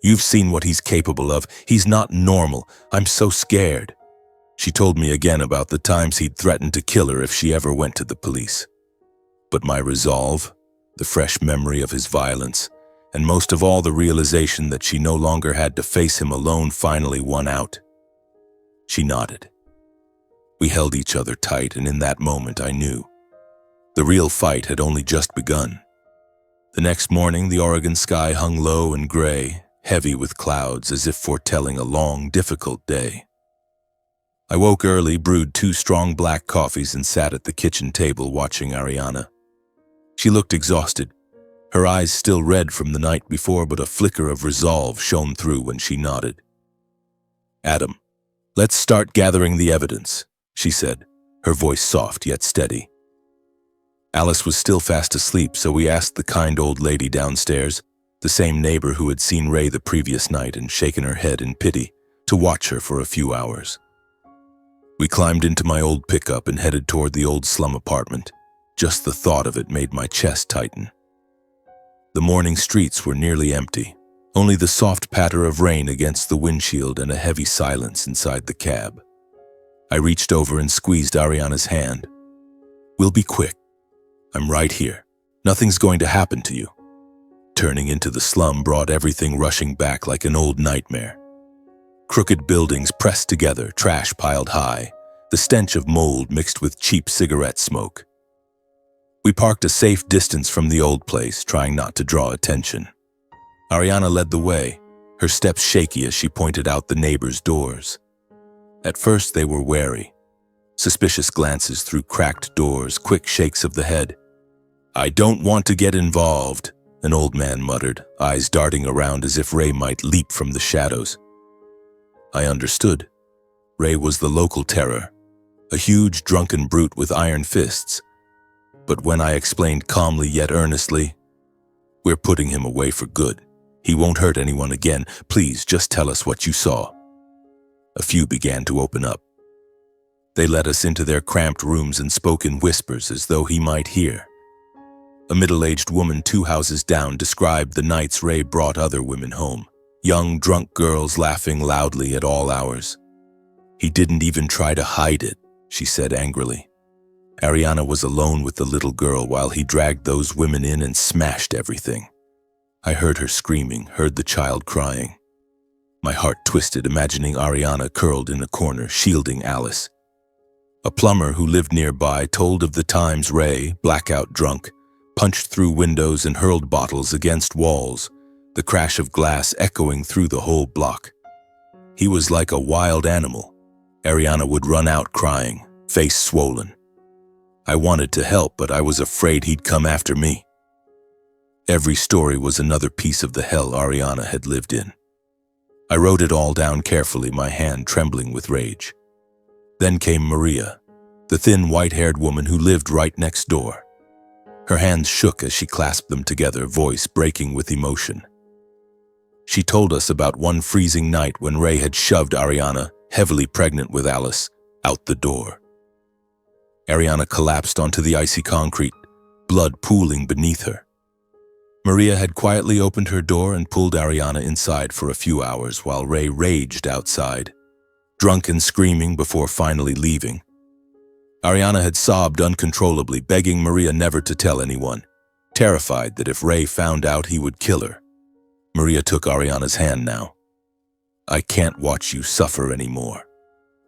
You've seen what he's capable of. He's not normal. I'm so scared." She told me again about the times he'd threatened to kill her if she ever went to the police. But my resolve, the fresh memory of his violence, and most of all the realization that she no longer had to face him alone, finally won out. She nodded. We held each other tight, and in that moment I knew. The real fight had only just begun. The next morning, the Oregon sky hung low and gray, heavy with clouds, as if foretelling a long, difficult day. I woke early, brewed 2 strong black coffees, and sat at the kitchen table watching Ariana. She looked exhausted, her eyes still red from the night before, but a flicker of resolve shone through when she nodded. "Adam, let's start gathering the evidence," she said, her voice soft yet steady. Alice was still fast asleep, so we asked the kind old lady downstairs, the same neighbor who had seen Ray the previous night and shaken her head in pity, to watch her for a few hours. We climbed into my old pickup and headed toward the old slum apartment. Just the thought of it made my chest tighten. The morning streets were nearly empty, only the soft patter of rain against the windshield and a heavy silence inside the cab. I reached over and squeezed Ariana's hand. "We'll be quick. I'm right here. Nothing's going to happen to you." Turning into the slum brought everything rushing back like an old nightmare. Crooked buildings pressed together, trash piled high, the stench of mold mixed with cheap cigarette smoke. We parked a safe distance from the old place, trying not to draw attention. Ariana led the way, her steps shaky as she pointed out the neighbors' doors. At first they were wary. Suspicious glances through cracked doors, quick shakes of the head. "I don't want to get involved," an old man muttered, eyes darting around as if Ray might leap from the shadows. I understood. Ray was the local terror, a huge drunken brute with iron fists. But when I explained calmly yet earnestly, "We're putting him away for good. He won't hurt anyone again. Please, just tell us what you saw." A few began to open up. They led us into their cramped rooms and spoke in whispers as though he might hear. A middle-aged woman 2 houses down described the nights Ray brought other women home. Young, drunk girls laughing loudly at all hours. "He didn't even try to hide it," she said angrily. Ariana was alone with the little girl while he dragged those women in and smashed everything. I heard her screaming, heard the child crying. My heart twisted, imagining Ariana curled in a corner, shielding Alice. A plumber who lived nearby told of the times Ray, blackout drunk, punched through windows and hurled bottles against walls, the crash of glass echoing through the whole block. He was like a wild animal. Ariana would run out crying, face swollen. I wanted to help, but I was afraid he'd come after me. Every story was another piece of the hell Ariana had lived in. I wrote it all down carefully, my hand trembling with rage. Then came Maria, the thin, white-haired woman who lived right next door. Her hands shook as she clasped them together, voice breaking with emotion. She told us about one freezing night when Ray had shoved Ariana, heavily pregnant with Alice, out the door. Ariana collapsed onto the icy concrete, blood pooling beneath her. Maria had quietly opened her door and pulled Ariana inside for a few hours while Ray raged outside, drunk and screaming before finally leaving. Ariana had sobbed uncontrollably, begging Maria never to tell anyone, terrified that if Ray found out he would kill her. Maria took Ariana's hand now. "I can't watch you suffer anymore.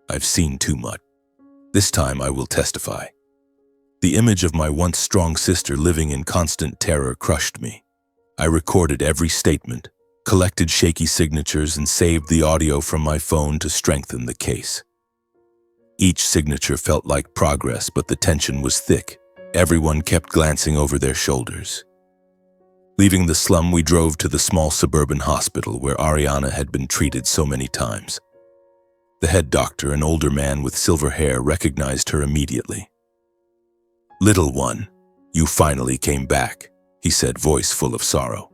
I've seen too much. This time I will testify." The image of my once strong sister living in constant terror crushed me. I recorded every statement, collected shaky signatures, and saved the audio from my phone to strengthen the case. Each signature felt like progress, but the tension was thick. Everyone kept glancing over their shoulders. Leaving the slum, we drove to the small suburban hospital where Ariana had been treated so many times. The head doctor, an older man with silver hair, recognized her immediately. "Little one, you finally came back," he said, voice full of sorrow.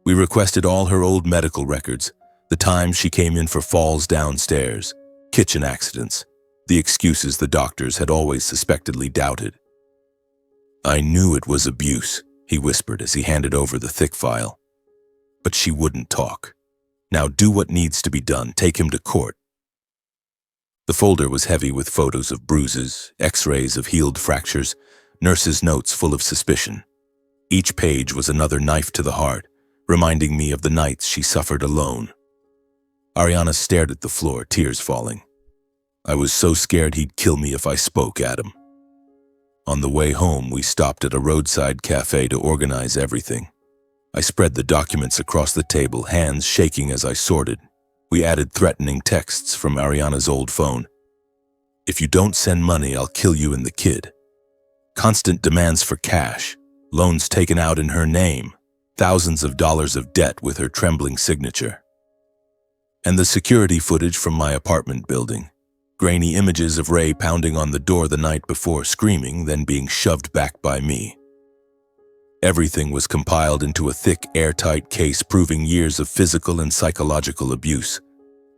We requested all her old medical records, the times she came in for falls downstairs, kitchen accidents, the excuses the doctors had always suspectedly doubted. "I knew it was abuse," he whispered as he handed over the thick file. "But she wouldn't talk. Now do what needs to be done. Take him to court." The folder was heavy with photos of bruises, x-rays of healed fractures, nurses' notes full of suspicion. Each page was another knife to the heart, reminding me of the nights she suffered alone. Ariana stared at the floor, tears falling. I was so scared he'd kill me if I spoke at him. On the way home, we stopped at a roadside cafe to organize everything. I spread the documents across the table, hands shaking as I sorted. We added threatening texts from Ariana's old phone. "If you don't send money, I'll kill you and the kid." Constant demands for cash, loans taken out in her name, thousands of dollars of debt with her trembling signature. And the security footage from my apartment building. Grainy images of Ray pounding on the door the night before, screaming, then being shoved back by me. Everything was compiled into a thick, airtight case proving years of physical and psychological abuse.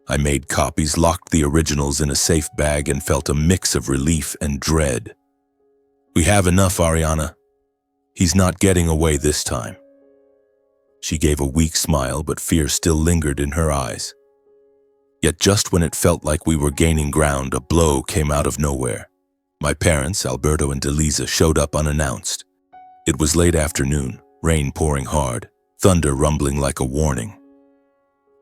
I made copies, locked the originals in a safe bag, and felt a mix of relief and dread. "We have enough, Ariana. He's not getting away this time." She gave a weak smile, but fear still lingered in her eyes. Yet just when it felt like we were gaining ground, a blow came out of nowhere. My parents, Alberto and Delisa, showed up unannounced. It was late afternoon, rain pouring hard, thunder rumbling like a warning.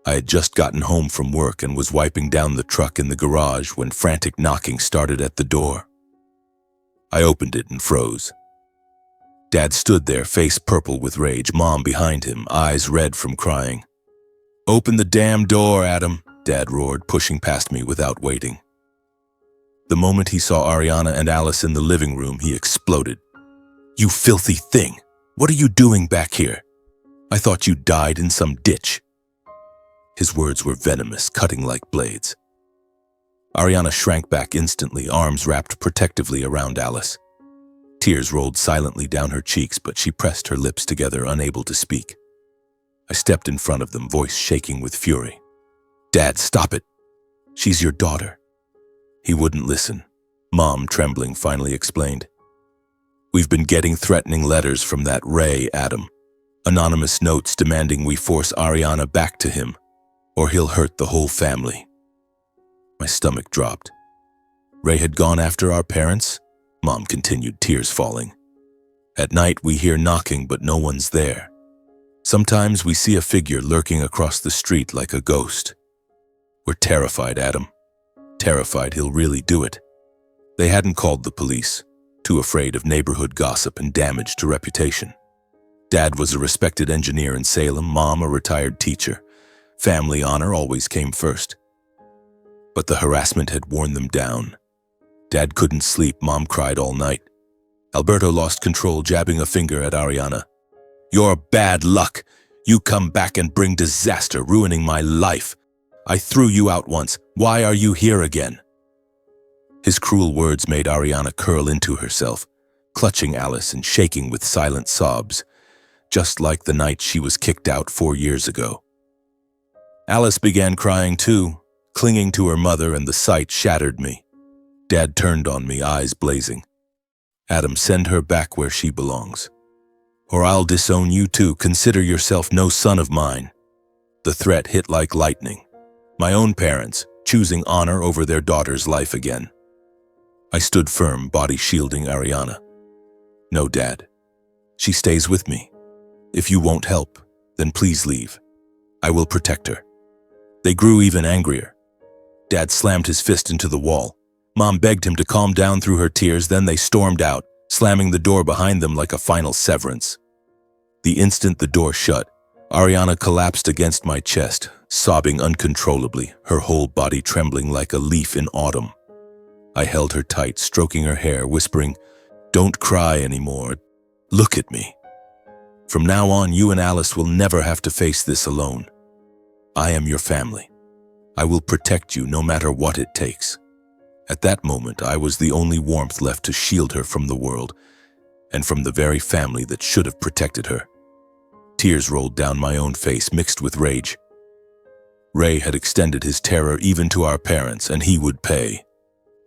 I had just gotten home from work and was wiping down the truck in the garage when frantic knocking started at the door. I opened it and froze. Dad stood there, face purple with rage, Mom behind him, eyes red from crying. "Open the damn door, Adam," Dad roared, pushing past me without waiting. The moment he saw Ariana and Alice in the living room, he exploded. "You filthy thing! What are you doing back here? I thought you died in some ditch." His words were venomous, cutting like blades. Ariana shrank back instantly, arms wrapped protectively around Alice. Tears rolled silently down her cheeks, but she pressed her lips together, unable to speak. I stepped in front of them, voice shaking with fury. "Dad, stop it. She's your daughter." He wouldn't listen. Mom, trembling, finally explained. "We've been getting threatening letters from that Ray, Adam. Anonymous notes demanding we force Ariana back to him, or he'll hurt the whole family." My stomach dropped. "Ray had gone after our parents?" Mom continued, tears falling. "At night we hear knocking, but no one's there. Sometimes we see a figure lurking across the street like a ghost. We're terrified, Adam. Terrified he'll really do it." They hadn't called the police, too afraid of neighborhood gossip and damage to reputation. Dad was a respected engineer in Salem, Mom a retired teacher. Family honor always came first. But the harassment had worn them down. Dad couldn't sleep, Mom cried all night. Alberto lost control, jabbing a finger at Ariana. "You're bad luck. You come back and bring disaster, ruining my life. I threw you out once. Why are you here again?" His cruel words made Ariana curl into herself, clutching Alice and shaking with silent sobs, just like the night she was kicked out 4 years ago. Alice began crying too, clinging to her mother, and the sight shattered me. Dad turned on me, eyes blazing. "Adam, send her back where she belongs. Or I'll disown you too. Consider yourself no son of mine." The threat hit like lightning. My own parents, choosing honor over their daughter's life again. I stood firm, body shielding Ariana. "No, Dad. She stays with me. If you won't help, then please leave. I will protect her." They grew even angrier. Dad slammed his fist into the wall. Mom begged him to calm down through her tears, then they stormed out, slamming the door behind them like a final severance. The instant the door shut, Ariana collapsed against my chest, sobbing uncontrollably, her whole body trembling like a leaf in autumn. I held her tight, stroking her hair, whispering, "Don't cry anymore. Look at me. From now on, you and Alice will never have to face this alone. I am your family. I will protect you no matter what it takes." At that moment, I was the only warmth left to shield her from the world, and from the very family that should have protected her. Tears rolled down my own face, mixed with rage. Ray had extended his terror even to our parents, and he would pay.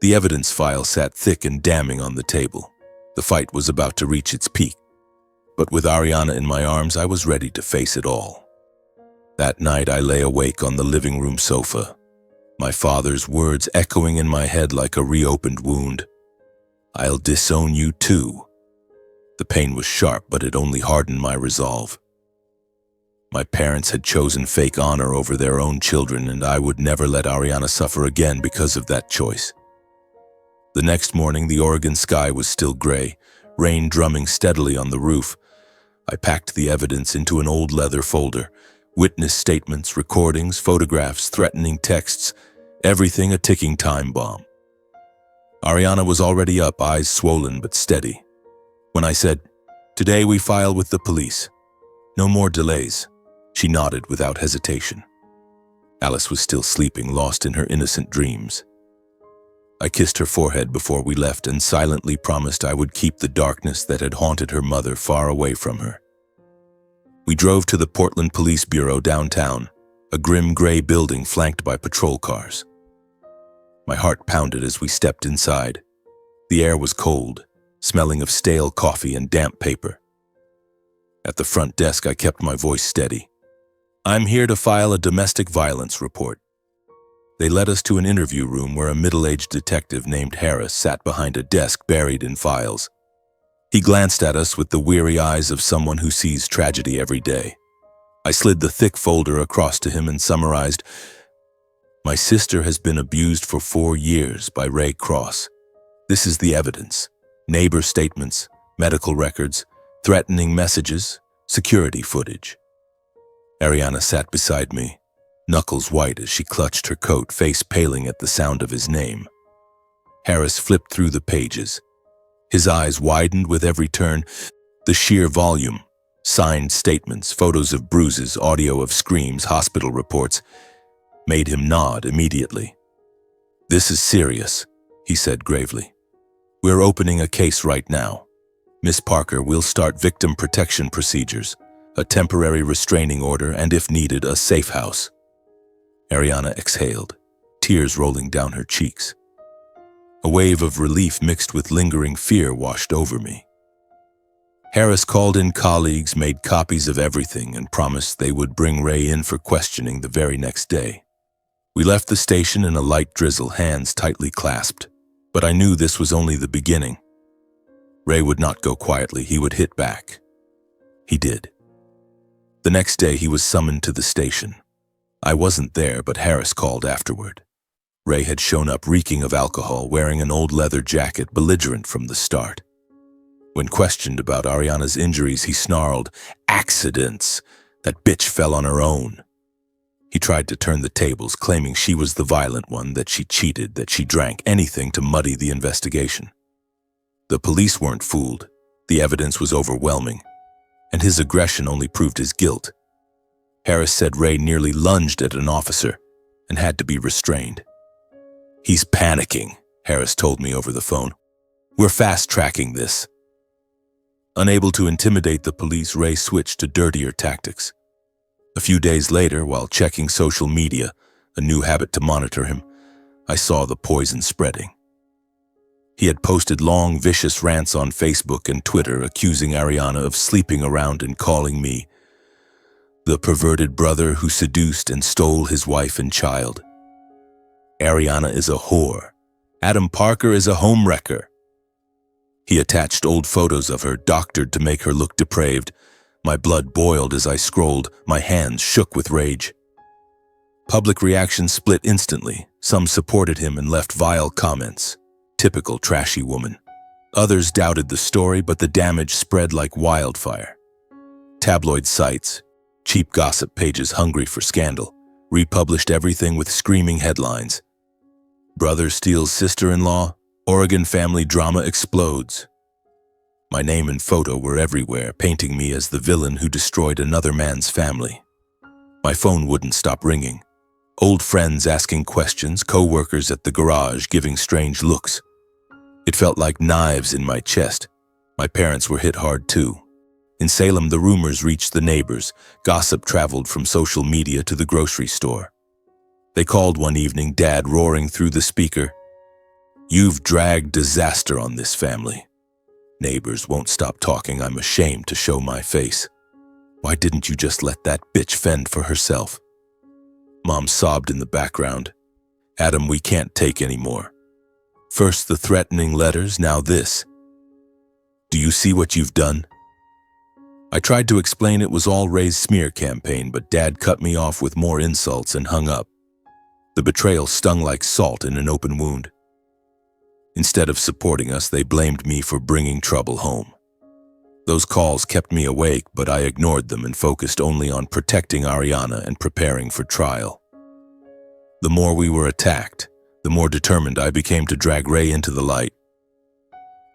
The evidence file sat thick and damning on the table. The fight was about to reach its peak. But with Ariana in my arms, I was ready to face it all. That night, I lay awake on the living room sofa, my father's words echoing in my head like a reopened wound. "I'll disown you too." The pain was sharp, but it only hardened my resolve. My parents had chosen fake honor over their own children, and I would never let Ariana suffer again because of that choice. The next morning, the Oregon sky was still gray, rain drumming steadily on the roof. I packed the evidence into an old leather folder, witness statements, recordings, photographs, threatening texts, everything a ticking time bomb. Ariana was already up, eyes swollen but steady. When I said, "Today we file with the police. No more delays," she nodded without hesitation. Alice was still sleeping, lost in her innocent dreams. I kissed her forehead before we left and silently promised I would keep the darkness that had haunted her mother far away from her. We drove to the Portland Police Bureau downtown, a grim gray building flanked by patrol cars. My heart pounded as we stepped inside. The air was cold, smelling of stale coffee and damp paper. At the front desk, I kept my voice steady. "I'm here to file a domestic violence report." They led us to an interview room where a middle-aged detective named Harris sat behind a desk buried in files. He glanced at us with the weary eyes of someone who sees tragedy every day. I slid the thick folder across to him and summarized, "My sister has been abused for 4 years by Ray Cross. This is the evidence: neighbor statements, medical records, threatening messages, security footage." Ariana sat beside me, knuckles white as she clutched her coat, face paling at the sound of his name. Harris flipped through the pages. His eyes widened with every turn. The sheer volume, signed statements, photos of bruises, audio of screams, hospital reports, made him nod immediately. "This is serious," he said gravely. "We're opening a case right now. Miss Parker, we'll start victim protection procedures. a temporary restraining order, and if needed, a safe house. Ariana exhaled, tears rolling down her cheeks. A wave of relief mixed with lingering fear washed over me. Harris called in colleagues, made copies of everything, and promised they would bring Ray in for questioning the very next day. We left the station in a light drizzle, hands tightly clasped, but I knew this was only the beginning. Ray would not go quietly, he would hit back. He did. The next day he was summoned to the station. I wasn't there, but Harris called afterward. Ray had shown up reeking of alcohol, wearing an old leather jacket, belligerent from the start. When questioned about Ariana's injuries, he snarled, "Accidents! That bitch fell on her own." He tried to turn the tables, claiming she was the violent one, that she cheated, that she drank, anything to muddy the investigation. The police weren't fooled. The evidence was overwhelming, and his aggression only proved his guilt. Harris said Ray nearly lunged at an officer and had to be restrained. "He's panicking," Harris told me over the phone. "We're fast-tracking this." Unable to intimidate the police, Ray switched to dirtier tactics. A few days later, while checking social media, a new habit to monitor him, I saw the poison spreading. He had posted long, vicious rants on Facebook and Twitter accusing Ariana of sleeping around and calling me the perverted brother who seduced and stole his wife and child. Ariana is a whore. Adam Parker is a homewrecker. He attached old photos of her, doctored to make her look depraved. My blood boiled as I scrolled, my hands shook with rage. Public reaction split instantly. Some supported him and left vile comments. Typical trashy woman. Others doubted the story, but the damage spread like wildfire. Tabloid sites, cheap gossip pages hungry for scandal, republished everything with screaming headlines. Brother steals sister-in-law, Oregon family drama explodes. My name and photo were everywhere, painting me as the villain who destroyed another man's family. My phone wouldn't stop ringing. Old friends asking questions, co-workers at the garage giving strange looks. It felt like knives in my chest. My parents were hit hard too. In Salem, the rumors reached the neighbors. Gossip traveled from social media to the grocery store. They called one evening, Dad roaring through the speaker, "You've dragged disaster on this family." Neighbors won't stop talking. I'm ashamed to show my face. Why didn't you just let that bitch fend for herself? Mom sobbed in the background. Adam, we can't take any more. First the threatening letters, now this. Do you see what you've done? I tried to explain it was all Ray's smear campaign, but Dad cut me off with more insults and hung up. The betrayal stung like salt in an open wound. Instead of supporting us, they blamed me for bringing trouble home. Those calls kept me awake, but I ignored them and focused only on protecting Ariana and preparing for trial. The more we were attacked, the more determined I became to drag Ray into the light.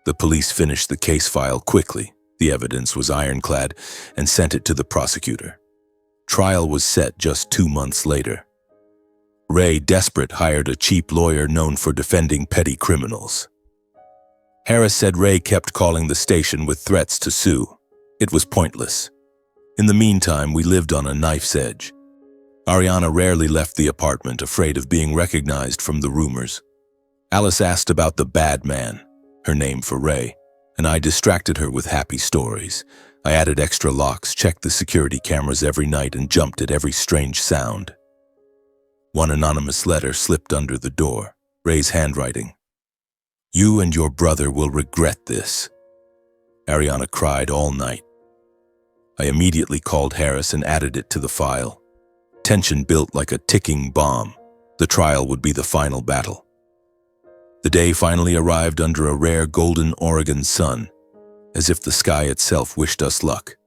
The police finished the case file quickly. The evidence was ironclad and sent it to the prosecutor. Trial was set just 2 months later. Ray, desperate, hired a cheap lawyer known for defending petty criminals. Harris said Ray kept calling the station with threats to sue. It was pointless. In the meantime, we lived on a knife's edge. Ariana rarely left the apartment, afraid of being recognized from the rumors. Alice asked about the bad man, her name for Ray, and I distracted her with happy stories. I added extra locks, checked the security cameras every night, and jumped at every strange sound. One anonymous letter slipped under the door, Ray's handwriting. "You and your brother will regret this." Ariana cried all night. I immediately called Harris and added it to the file. Tension built like a ticking bomb. The trial would be the final battle. The day finally arrived under a rare golden Oregon sun, as if the sky itself wished us luck.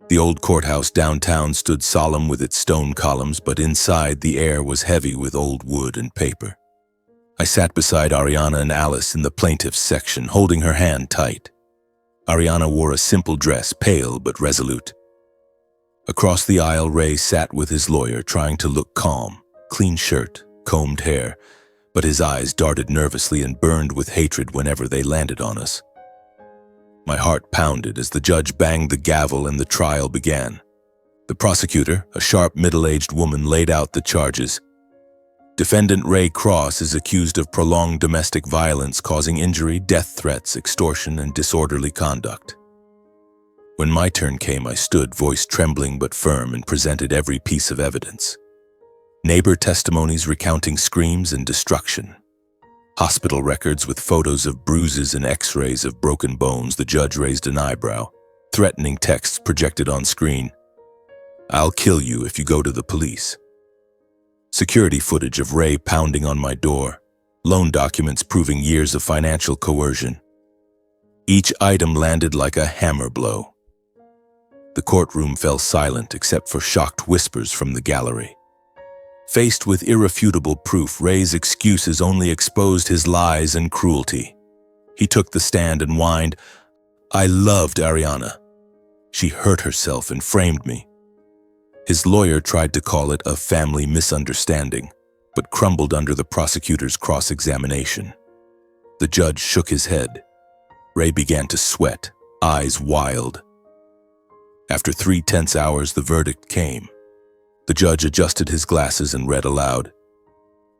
The old courthouse downtown stood solemn with its stone columns, but inside the air was heavy with old wood and paper. I sat beside Ariana and Alice in the plaintiff's section, holding her hand tight. Ariana wore a simple dress, pale but resolute. Across the aisle, Ray sat with his lawyer, trying to look calm. Clean shirt, combed hair, but his eyes darted nervously and burned with hatred whenever they landed on us. My heart pounded as the judge banged the gavel and the trial began. The prosecutor, a sharp middle-aged woman, laid out the charges. Defendant Ray Cross is accused of prolonged domestic violence causing injury, death threats, extortion, and disorderly conduct. When my turn came, I stood, voice trembling but firm, and presented every piece of evidence. Neighbor testimonies recounting screams and destruction. Hospital records with photos of bruises and x-rays of broken bones. The judge raised an eyebrow. Threatening texts projected on screen. "I'll kill you if you go to the police." Security footage of Ray pounding on my door. Loan documents proving years of financial coercion. Each item landed like a hammer blow. The courtroom fell silent except for shocked whispers from the gallery. Faced with irrefutable proof, Ray's excuses only exposed his lies and cruelty. He took the stand and whined, "I loved Ariana. She hurt herself and framed me." His lawyer tried to call it a family misunderstanding, but crumbled under the prosecutor's cross-examination. The judge shook his head. Ray began to sweat, eyes wild. After 3 tense hours, the verdict came. The judge adjusted his glasses and read aloud.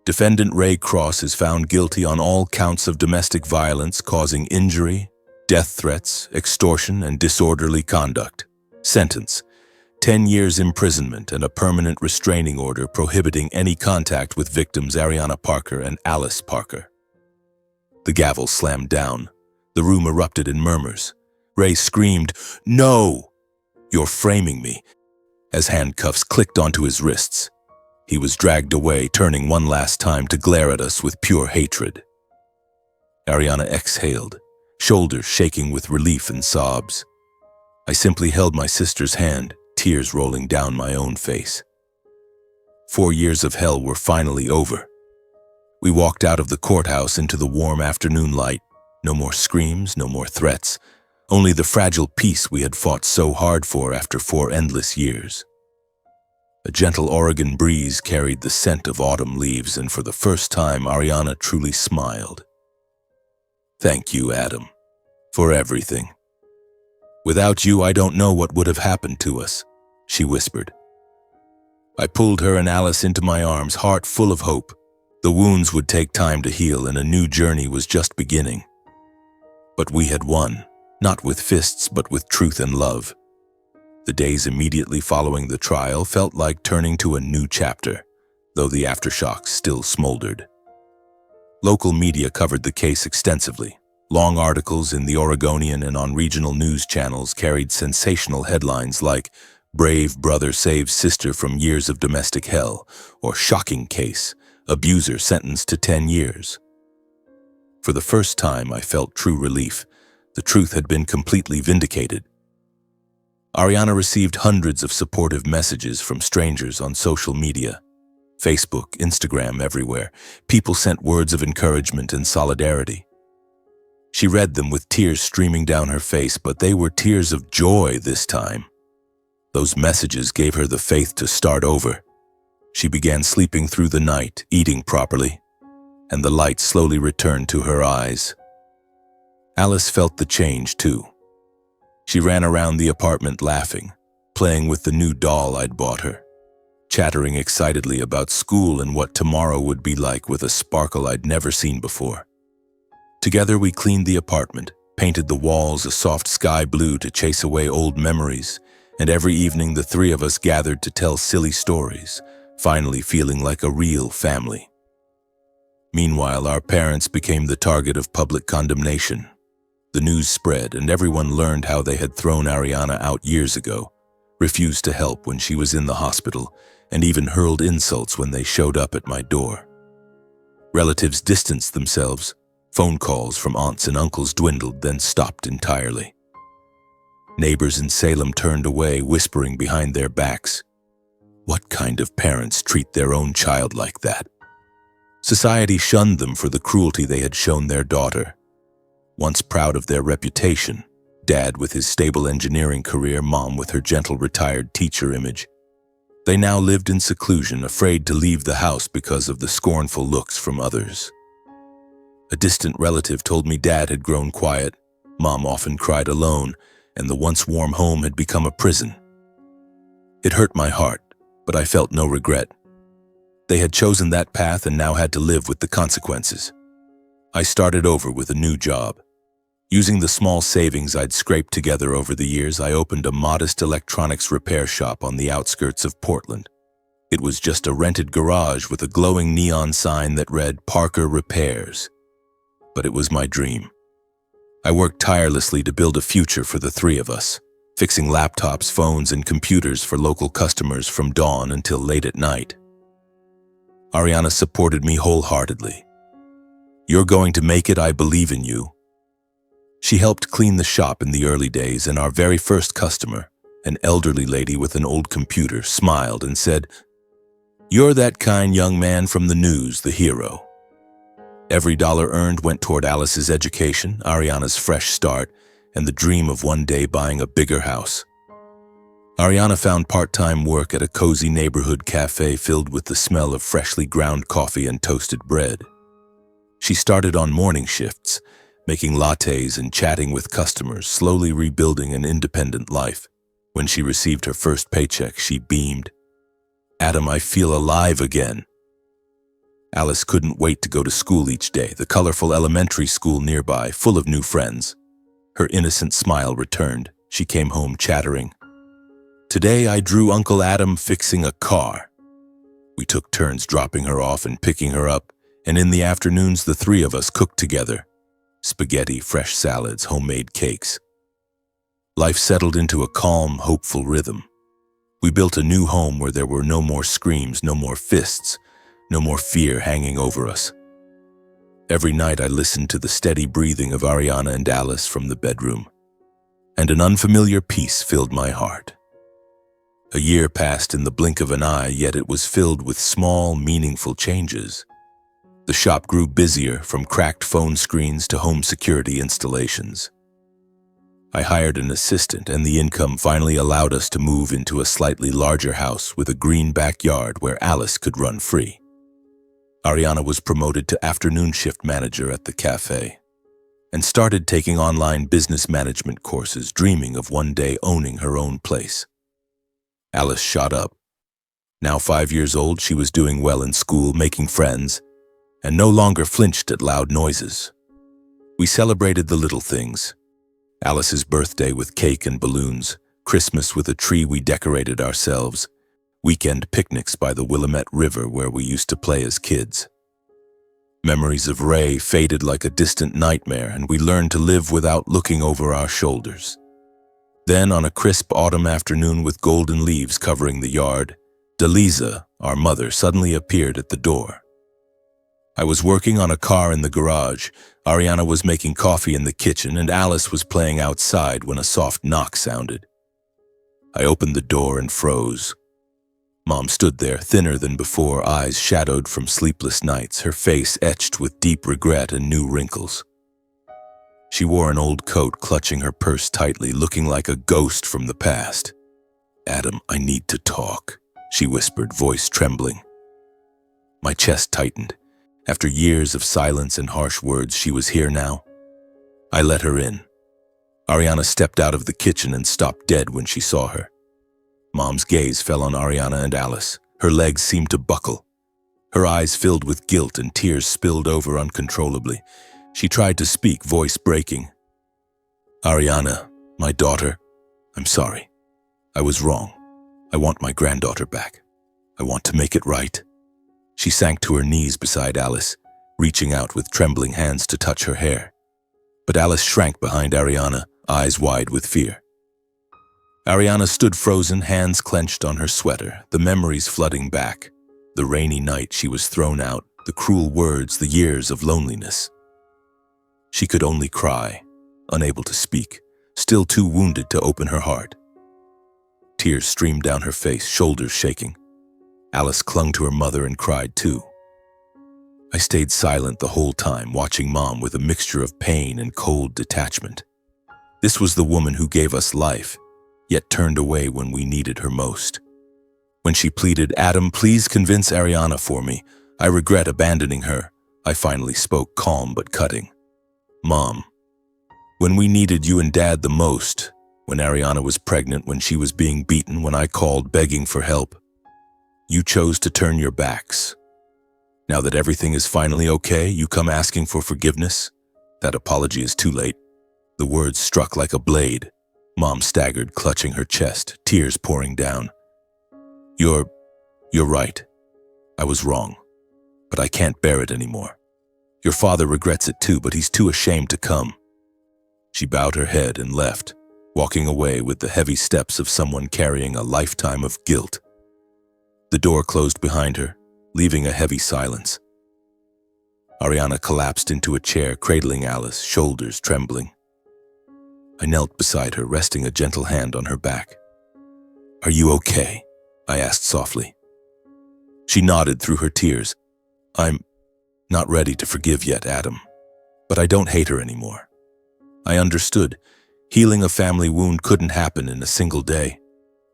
Defendant Ray Cross is found guilty on all counts of domestic violence causing injury, death threats, extortion, and disorderly conduct. Sentence: 10 years imprisonment and a permanent restraining order prohibiting any contact with victims Ariana Parker and Alice Parker. The gavel slammed down. The room erupted in murmurs. Ray screamed, "No! You're framing me," as handcuffs clicked onto his wrists. He was dragged away, turning one last time to glare at us with pure hatred. Ariana exhaled, shoulders shaking with relief and sobs. I simply held my sister's hand, tears rolling down my own face. 4 years of hell were finally over. We walked out of the courthouse into the warm afternoon light. No more screams, no more threats. Only the fragile peace we had fought so hard for after 4 endless years. A gentle Oregon breeze carried the scent of autumn leaves, and for the first time, Ariana truly smiled. "Thank you, Adam, for everything. Without you, I don't know what would have happened to us," she whispered. I pulled her and Alice into my arms, heart full of hope. The wounds would take time to heal, and a new journey was just beginning. But we had won. Not with fists, but with truth and love. The days immediately following the trial felt like turning to a new chapter, though the aftershocks still smoldered. Local media covered the case extensively. Long articles in the Oregonian and on regional news channels carried sensational headlines like "Brave Brother Saves Sister from Years of Domestic Hell" or "Shocking Case, Abuser Sentenced to 10 Years." For the first time, I felt true relief. The truth had been completely vindicated. Ariana received hundreds of supportive messages from strangers on social media. Facebook, Instagram, everywhere. People sent words of encouragement and solidarity. She read them with tears streaming down her face, but they were tears of joy this time. Those messages gave her the faith to start over. She began sleeping through the night, eating properly, and the light slowly returned to her eyes. Alice felt the change, too. She ran around the apartment laughing, playing with the new doll I'd bought her, chattering excitedly about school and what tomorrow would be like with a sparkle I'd never seen before. Together we cleaned the apartment, painted the walls a soft sky blue to chase away old memories, and every evening the 3 of us gathered to tell silly stories, finally feeling like a real family. Meanwhile, our parents became the target of public condemnation. The news spread, and everyone learned how they had thrown Ariana out years ago, refused to help when she was in the hospital, and even hurled insults when they showed up at my door. Relatives distanced themselves. Phone calls from aunts and uncles dwindled, then stopped entirely. Neighbors in Salem turned away, whispering behind their backs, "What kind of parents treat their own child like that?" Society shunned them for the cruelty they had shown their daughter. Once proud of their reputation, Dad with his stable engineering career, Mom with her gentle retired teacher image, they now lived in seclusion, afraid to leave the house because of the scornful looks from others. A distant relative told me Dad had grown quiet, Mom often cried alone, and the once warm home had become a prison. It hurt my heart, but I felt no regret. They had chosen that path and now had to live with the consequences. I started over with a new job. Using the small savings I'd scraped together over the years, I opened a modest electronics repair shop on the outskirts of Portland. It was just a rented garage with a glowing neon sign that read Parker Repairs. But it was my dream. I worked tirelessly to build a future for the three of us, fixing laptops, phones, and computers for local customers from dawn until late at night. Ariana supported me wholeheartedly. "You're going to make it, I believe in you." She helped clean the shop in the early days, and our very first customer, an elderly lady with an old computer, smiled and said, "You're that kind young man from the news, the hero." Every dollar earned went toward Alice's education, Ariana's fresh start, and the dream of one day buying a bigger house. Ariana found part-time work at a cozy neighborhood cafe filled with the smell of freshly ground coffee and toasted bread. She started on morning shifts, making lattes and chatting with customers, slowly rebuilding an independent life. When she received her first paycheck, she beamed. "Adam, I feel alive again." Alice couldn't wait to go to school each day, the colorful elementary school nearby, full of new friends. Her innocent smile returned. She came home chattering. "Today I drew Uncle Adam fixing a car." We took turns dropping her off and picking her up, and in the afternoons the three of us cooked together. Spaghetti, fresh salads, homemade cakes. Life settled into a calm, hopeful rhythm. We built a new home where there were no more screams, no more fists, no more fear hanging over us. Every night I listened to the steady breathing of Ariana and Alice from the bedroom, and an unfamiliar peace filled my heart. A year passed in the blink of an eye, yet it was filled with small, meaningful changes. The shop grew busier, from cracked phone screens to home security installations. I hired an assistant, and the income finally allowed us to move into a slightly larger house with a green backyard where Alice could run free. Ariana was promoted to afternoon shift manager at the cafe and started taking online business management courses, dreaming of one day owning her own place. Alice shot up. Now 5 years old, she was doing well in school, making friends, and no longer flinched at loud noises. We celebrated the little things. Alice's birthday with cake and balloons, Christmas with a tree we decorated ourselves, weekend picnics by the Willamette River where we used to play as kids. Memories of Ray faded like a distant nightmare, and we learned to live without looking over our shoulders. Then, on a crisp autumn afternoon with golden leaves covering the yard, Deliza, our mother, suddenly appeared at the door. I was working on a car in the garage, Ariana was making coffee in the kitchen, and Alice was playing outside when a soft knock sounded. I opened the door and froze. Mom stood there, thinner than before, eyes shadowed from sleepless nights, her face etched with deep regret and new wrinkles. She wore an old coat, clutching her purse tightly, looking like a ghost from the past. "Adam, I need to talk," she whispered, voice trembling. My chest tightened. After years of silence and harsh words, she was here now. I let her in. Ariana stepped out of the kitchen and stopped dead when she saw her. Mom's gaze fell on Ariana and Alice. Her legs seemed to buckle. Her eyes filled with guilt and tears spilled over uncontrollably. She tried to speak, voice breaking. "Ariana, my daughter, I'm sorry. I was wrong. I want my granddaughter back. I want to make it right." She sank to her knees beside Alice, reaching out with trembling hands to touch her hair. But Alice shrank behind Ariana, eyes wide with fear. Ariana stood frozen, hands clenched on her sweater, the memories flooding back. The rainy night she was thrown out, the cruel words, the years of loneliness. She could only cry, unable to speak, still too wounded to open her heart. Tears streamed down her face, shoulders shaking. Alice clung to her mother and cried too. I stayed silent the whole time, watching Mom with a mixture of pain and cold detachment. This was the woman who gave us life, yet turned away when we needed her most. When she pleaded, "Adam, please convince Ariana for me. I regret abandoning her," I finally spoke, calm but cutting. "Mom, When we needed you and Dad the most, when Ariana was pregnant, when she was being beaten, when I called begging for help, you chose to turn your backs. Now that everything is finally okay, you come asking for forgiveness? That apology is too late. The words struck like a blade. Mom staggered, clutching her chest, tears pouring down. You're right. I was wrong, but I can't bear it anymore. Your father regrets it too, but he's too ashamed to come. She bowed her head and left, walking away with the heavy steps of someone carrying a lifetime of guilt. The door closed behind her, leaving a heavy silence. Ariana collapsed into a chair, cradling Alice, shoulders trembling. I knelt beside her, resting a gentle hand on her back. Are you okay? I asked softly. She nodded through her tears. I'm not ready to forgive yet, Adam, but I don't hate her anymore. I understood. Healing a family wound couldn't happen in a single day.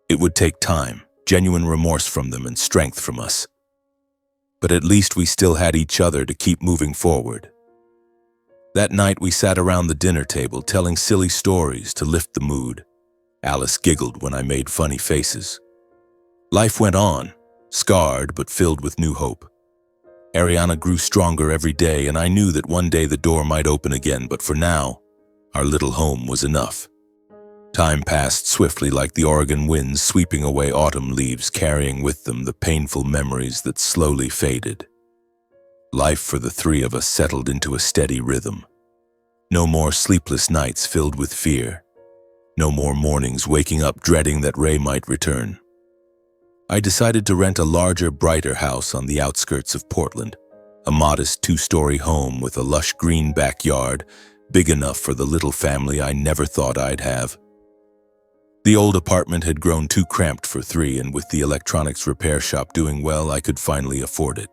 It would take time, genuine remorse from them, and strength from us. But at least we still had each other to keep moving forward. That night we sat around the dinner table telling silly stories to lift the mood. Alice giggled when I made funny faces. Life went on, scarred but filled with new hope. Ariana grew stronger every day, and I knew that one day the door might open again, but for now, our little home was enough. Time passed swiftly like the Oregon winds, sweeping away autumn leaves, carrying with them the painful memories that slowly faded. Life for the three of us settled into a steady rhythm. No more sleepless nights filled with fear. No more mornings waking up dreading that Ray might return. I decided to rent a larger, brighter house on the outskirts of Portland, a modest 2-story home with a lush green backyard, big enough for the little family I never thought I'd have. The old apartment had grown too cramped for 3, and with the electronics repair shop doing well, I could finally afford it.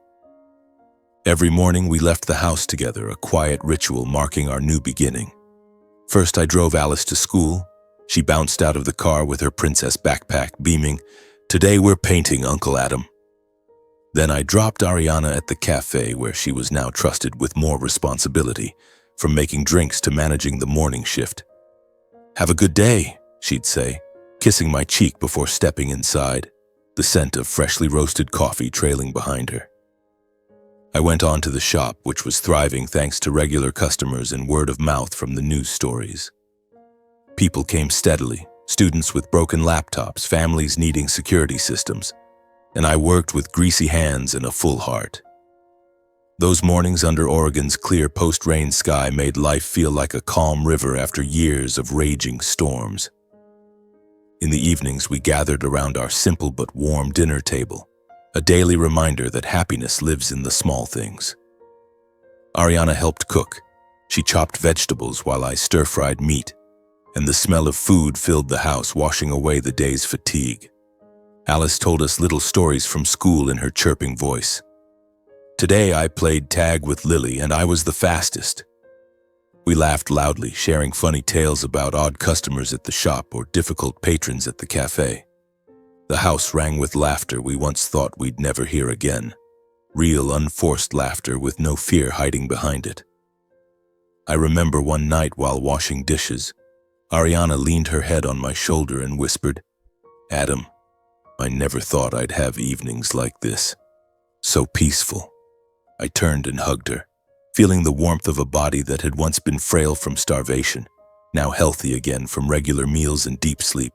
Every morning we left the house together, a quiet ritual marking our new beginning. First, I drove Alice to school. She bounced out of the car with her princess backpack, beaming, "Today we're painting, Uncle Adam." Then I dropped Ariana at the cafe, where she was now trusted with more responsibility, from making drinks to managing the morning shift. "Have a good day," she'd say, kissing my cheek before stepping inside, the scent of freshly roasted coffee trailing behind her. I went on to the shop, which was thriving thanks to regular customers and word of mouth from the news stories. People came steadily, students with broken laptops, families needing security systems, and I worked with greasy hands and a full heart. Those mornings under Oregon's clear post-rain sky made life feel like a calm river after years of raging storms. In the evenings, we gathered around our simple but warm dinner table, a daily reminder that happiness lives in the small things. Ariana helped cook. She chopped vegetables while I stir-fried meat, and the smell of food filled the house, washing away the day's fatigue. Alice told us little stories from school in her chirping voice. Today I played tag with Lily, and I was the fastest. We laughed loudly, sharing funny tales about odd customers at the shop or difficult patrons at the cafe. The house rang with laughter we once thought we'd never hear again. Real, unforced laughter with no fear hiding behind it. I remember one night while washing dishes, Ariana leaned her head on my shoulder and whispered, "Adam, I never thought I'd have evenings like this. So peaceful." I turned and hugged her, feeling the warmth of a body that had once been frail from starvation, now healthy again from regular meals and deep sleep.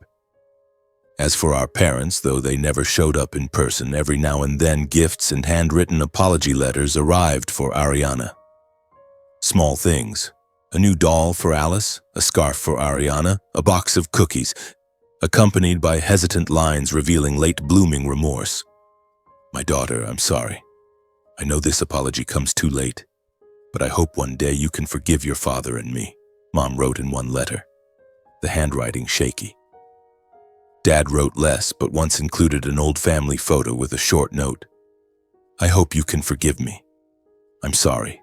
As for our parents, though they never showed up in person, every now and then gifts and handwritten apology letters arrived for Ariana. Small things. A new doll for Alice, a scarf for Ariana, a box of cookies, accompanied by hesitant lines revealing late-blooming remorse. "My daughter, I'm sorry. I know this apology comes too late, but I hope one day you can forgive your father and me," Mom wrote in one letter, the handwriting shaky. Dad wrote less, but once included an old family photo with a short note. "I hope you can forgive me. I'm sorry."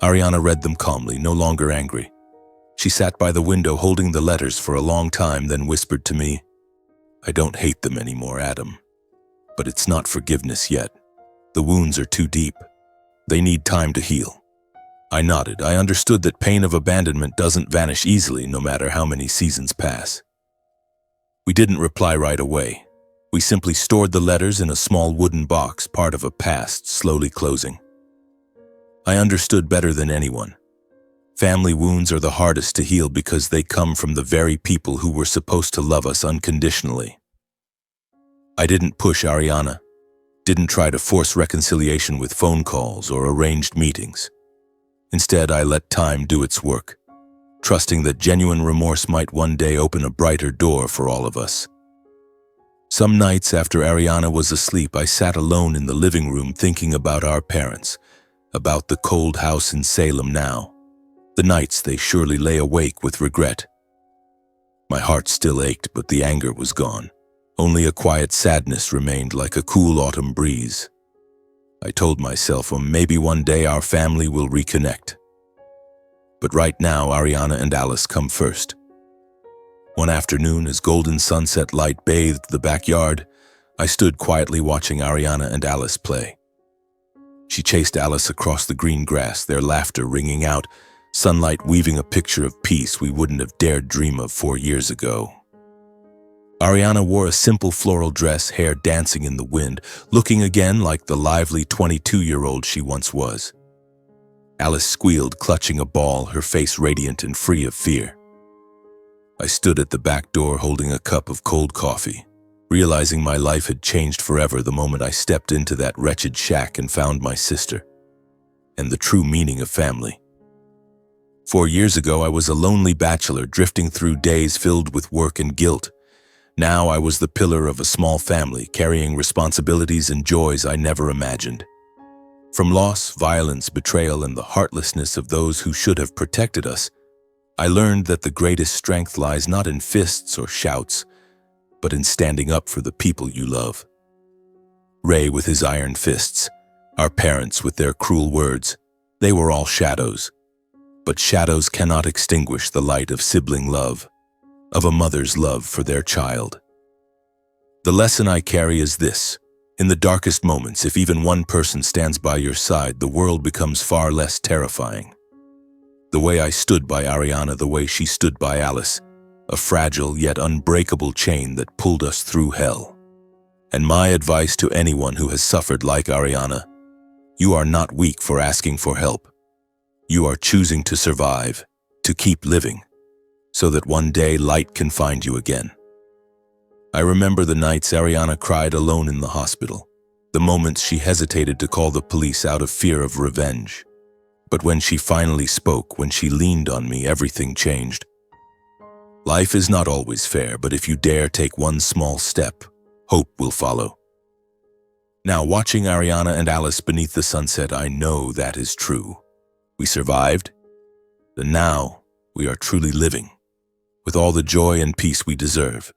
Ariana read them calmly, no longer angry. She sat by the window holding the letters for a long time, then whispered to me, "I don't hate them anymore, Adam. But it's not forgiveness yet. The wounds are too deep. They need time to heal. I nodded. I understood that pain of abandonment doesn't vanish easily no matter how many seasons pass. We didn't reply right away. We simply stored the letters in a small wooden box, part of a past slowly closing. I understood better than anyone. Family wounds are the hardest to heal because they come from the very people who were supposed to love us unconditionally. I didn't push Ariana, didn't try to force reconciliation with phone calls or arranged meetings. Instead, I let time do its work, trusting that genuine remorse might one day open a brighter door for all of us. Some nights after Ariana was asleep, I sat alone in the living room thinking about our parents, about the cold house in Salem now. The nights they surely lay awake with regret. My heart still ached, but the anger was gone. Only a quiet sadness remained, like a cool autumn breeze. I told myself, maybe one day our family will reconnect. But right now, Ariana and Alice come first. One afternoon, as golden sunset light bathed the backyard, I stood quietly watching Ariana and Alice play. She chased Alice across the green grass, their laughter ringing out, sunlight weaving a picture of peace we wouldn't have dared dream of 4 years ago. Ariana wore a simple floral dress, hair dancing in the wind, looking again like the lively 22-year-old she once was. Alice squealed, clutching a ball, her face radiant and free of fear. I stood at the back door holding a cup of cold coffee, realizing my life had changed forever the moment I stepped into that wretched shack and found my sister, and the true meaning of family. 4 years ago, I was a lonely bachelor drifting through days filled with work and guilt. Now I was the pillar of a small family, carrying responsibilities and joys I never imagined. From loss, violence, betrayal, and the heartlessness of those who should have protected us, I learned that the greatest strength lies not in fists or shouts, but in standing up for the people you love. Ray with his iron fists, our parents with their cruel words, they were all shadows. But shadows cannot extinguish the light of sibling love, of a mother's love for their child. The lesson I carry is this: in the darkest moments, if even one person stands by your side, the world becomes far less terrifying. The way I stood by Ariana, the way she stood by Alice, a fragile yet unbreakable chain that pulled us through hell. And my advice to anyone who has suffered like Ariana: you are not weak for asking for help. You are choosing to survive, to keep living, so that one day light can find you again. I remember the nights Ariana cried alone in the hospital, the moments she hesitated to call the police out of fear of revenge. But when she finally spoke, when she leaned on me, everything changed. Life is not always fair, but if you dare take one small step, hope will follow. Now, watching Ariana and Alice beneath the sunset, I know that is true. We survived, and now we are truly living, with all the joy and peace we deserve.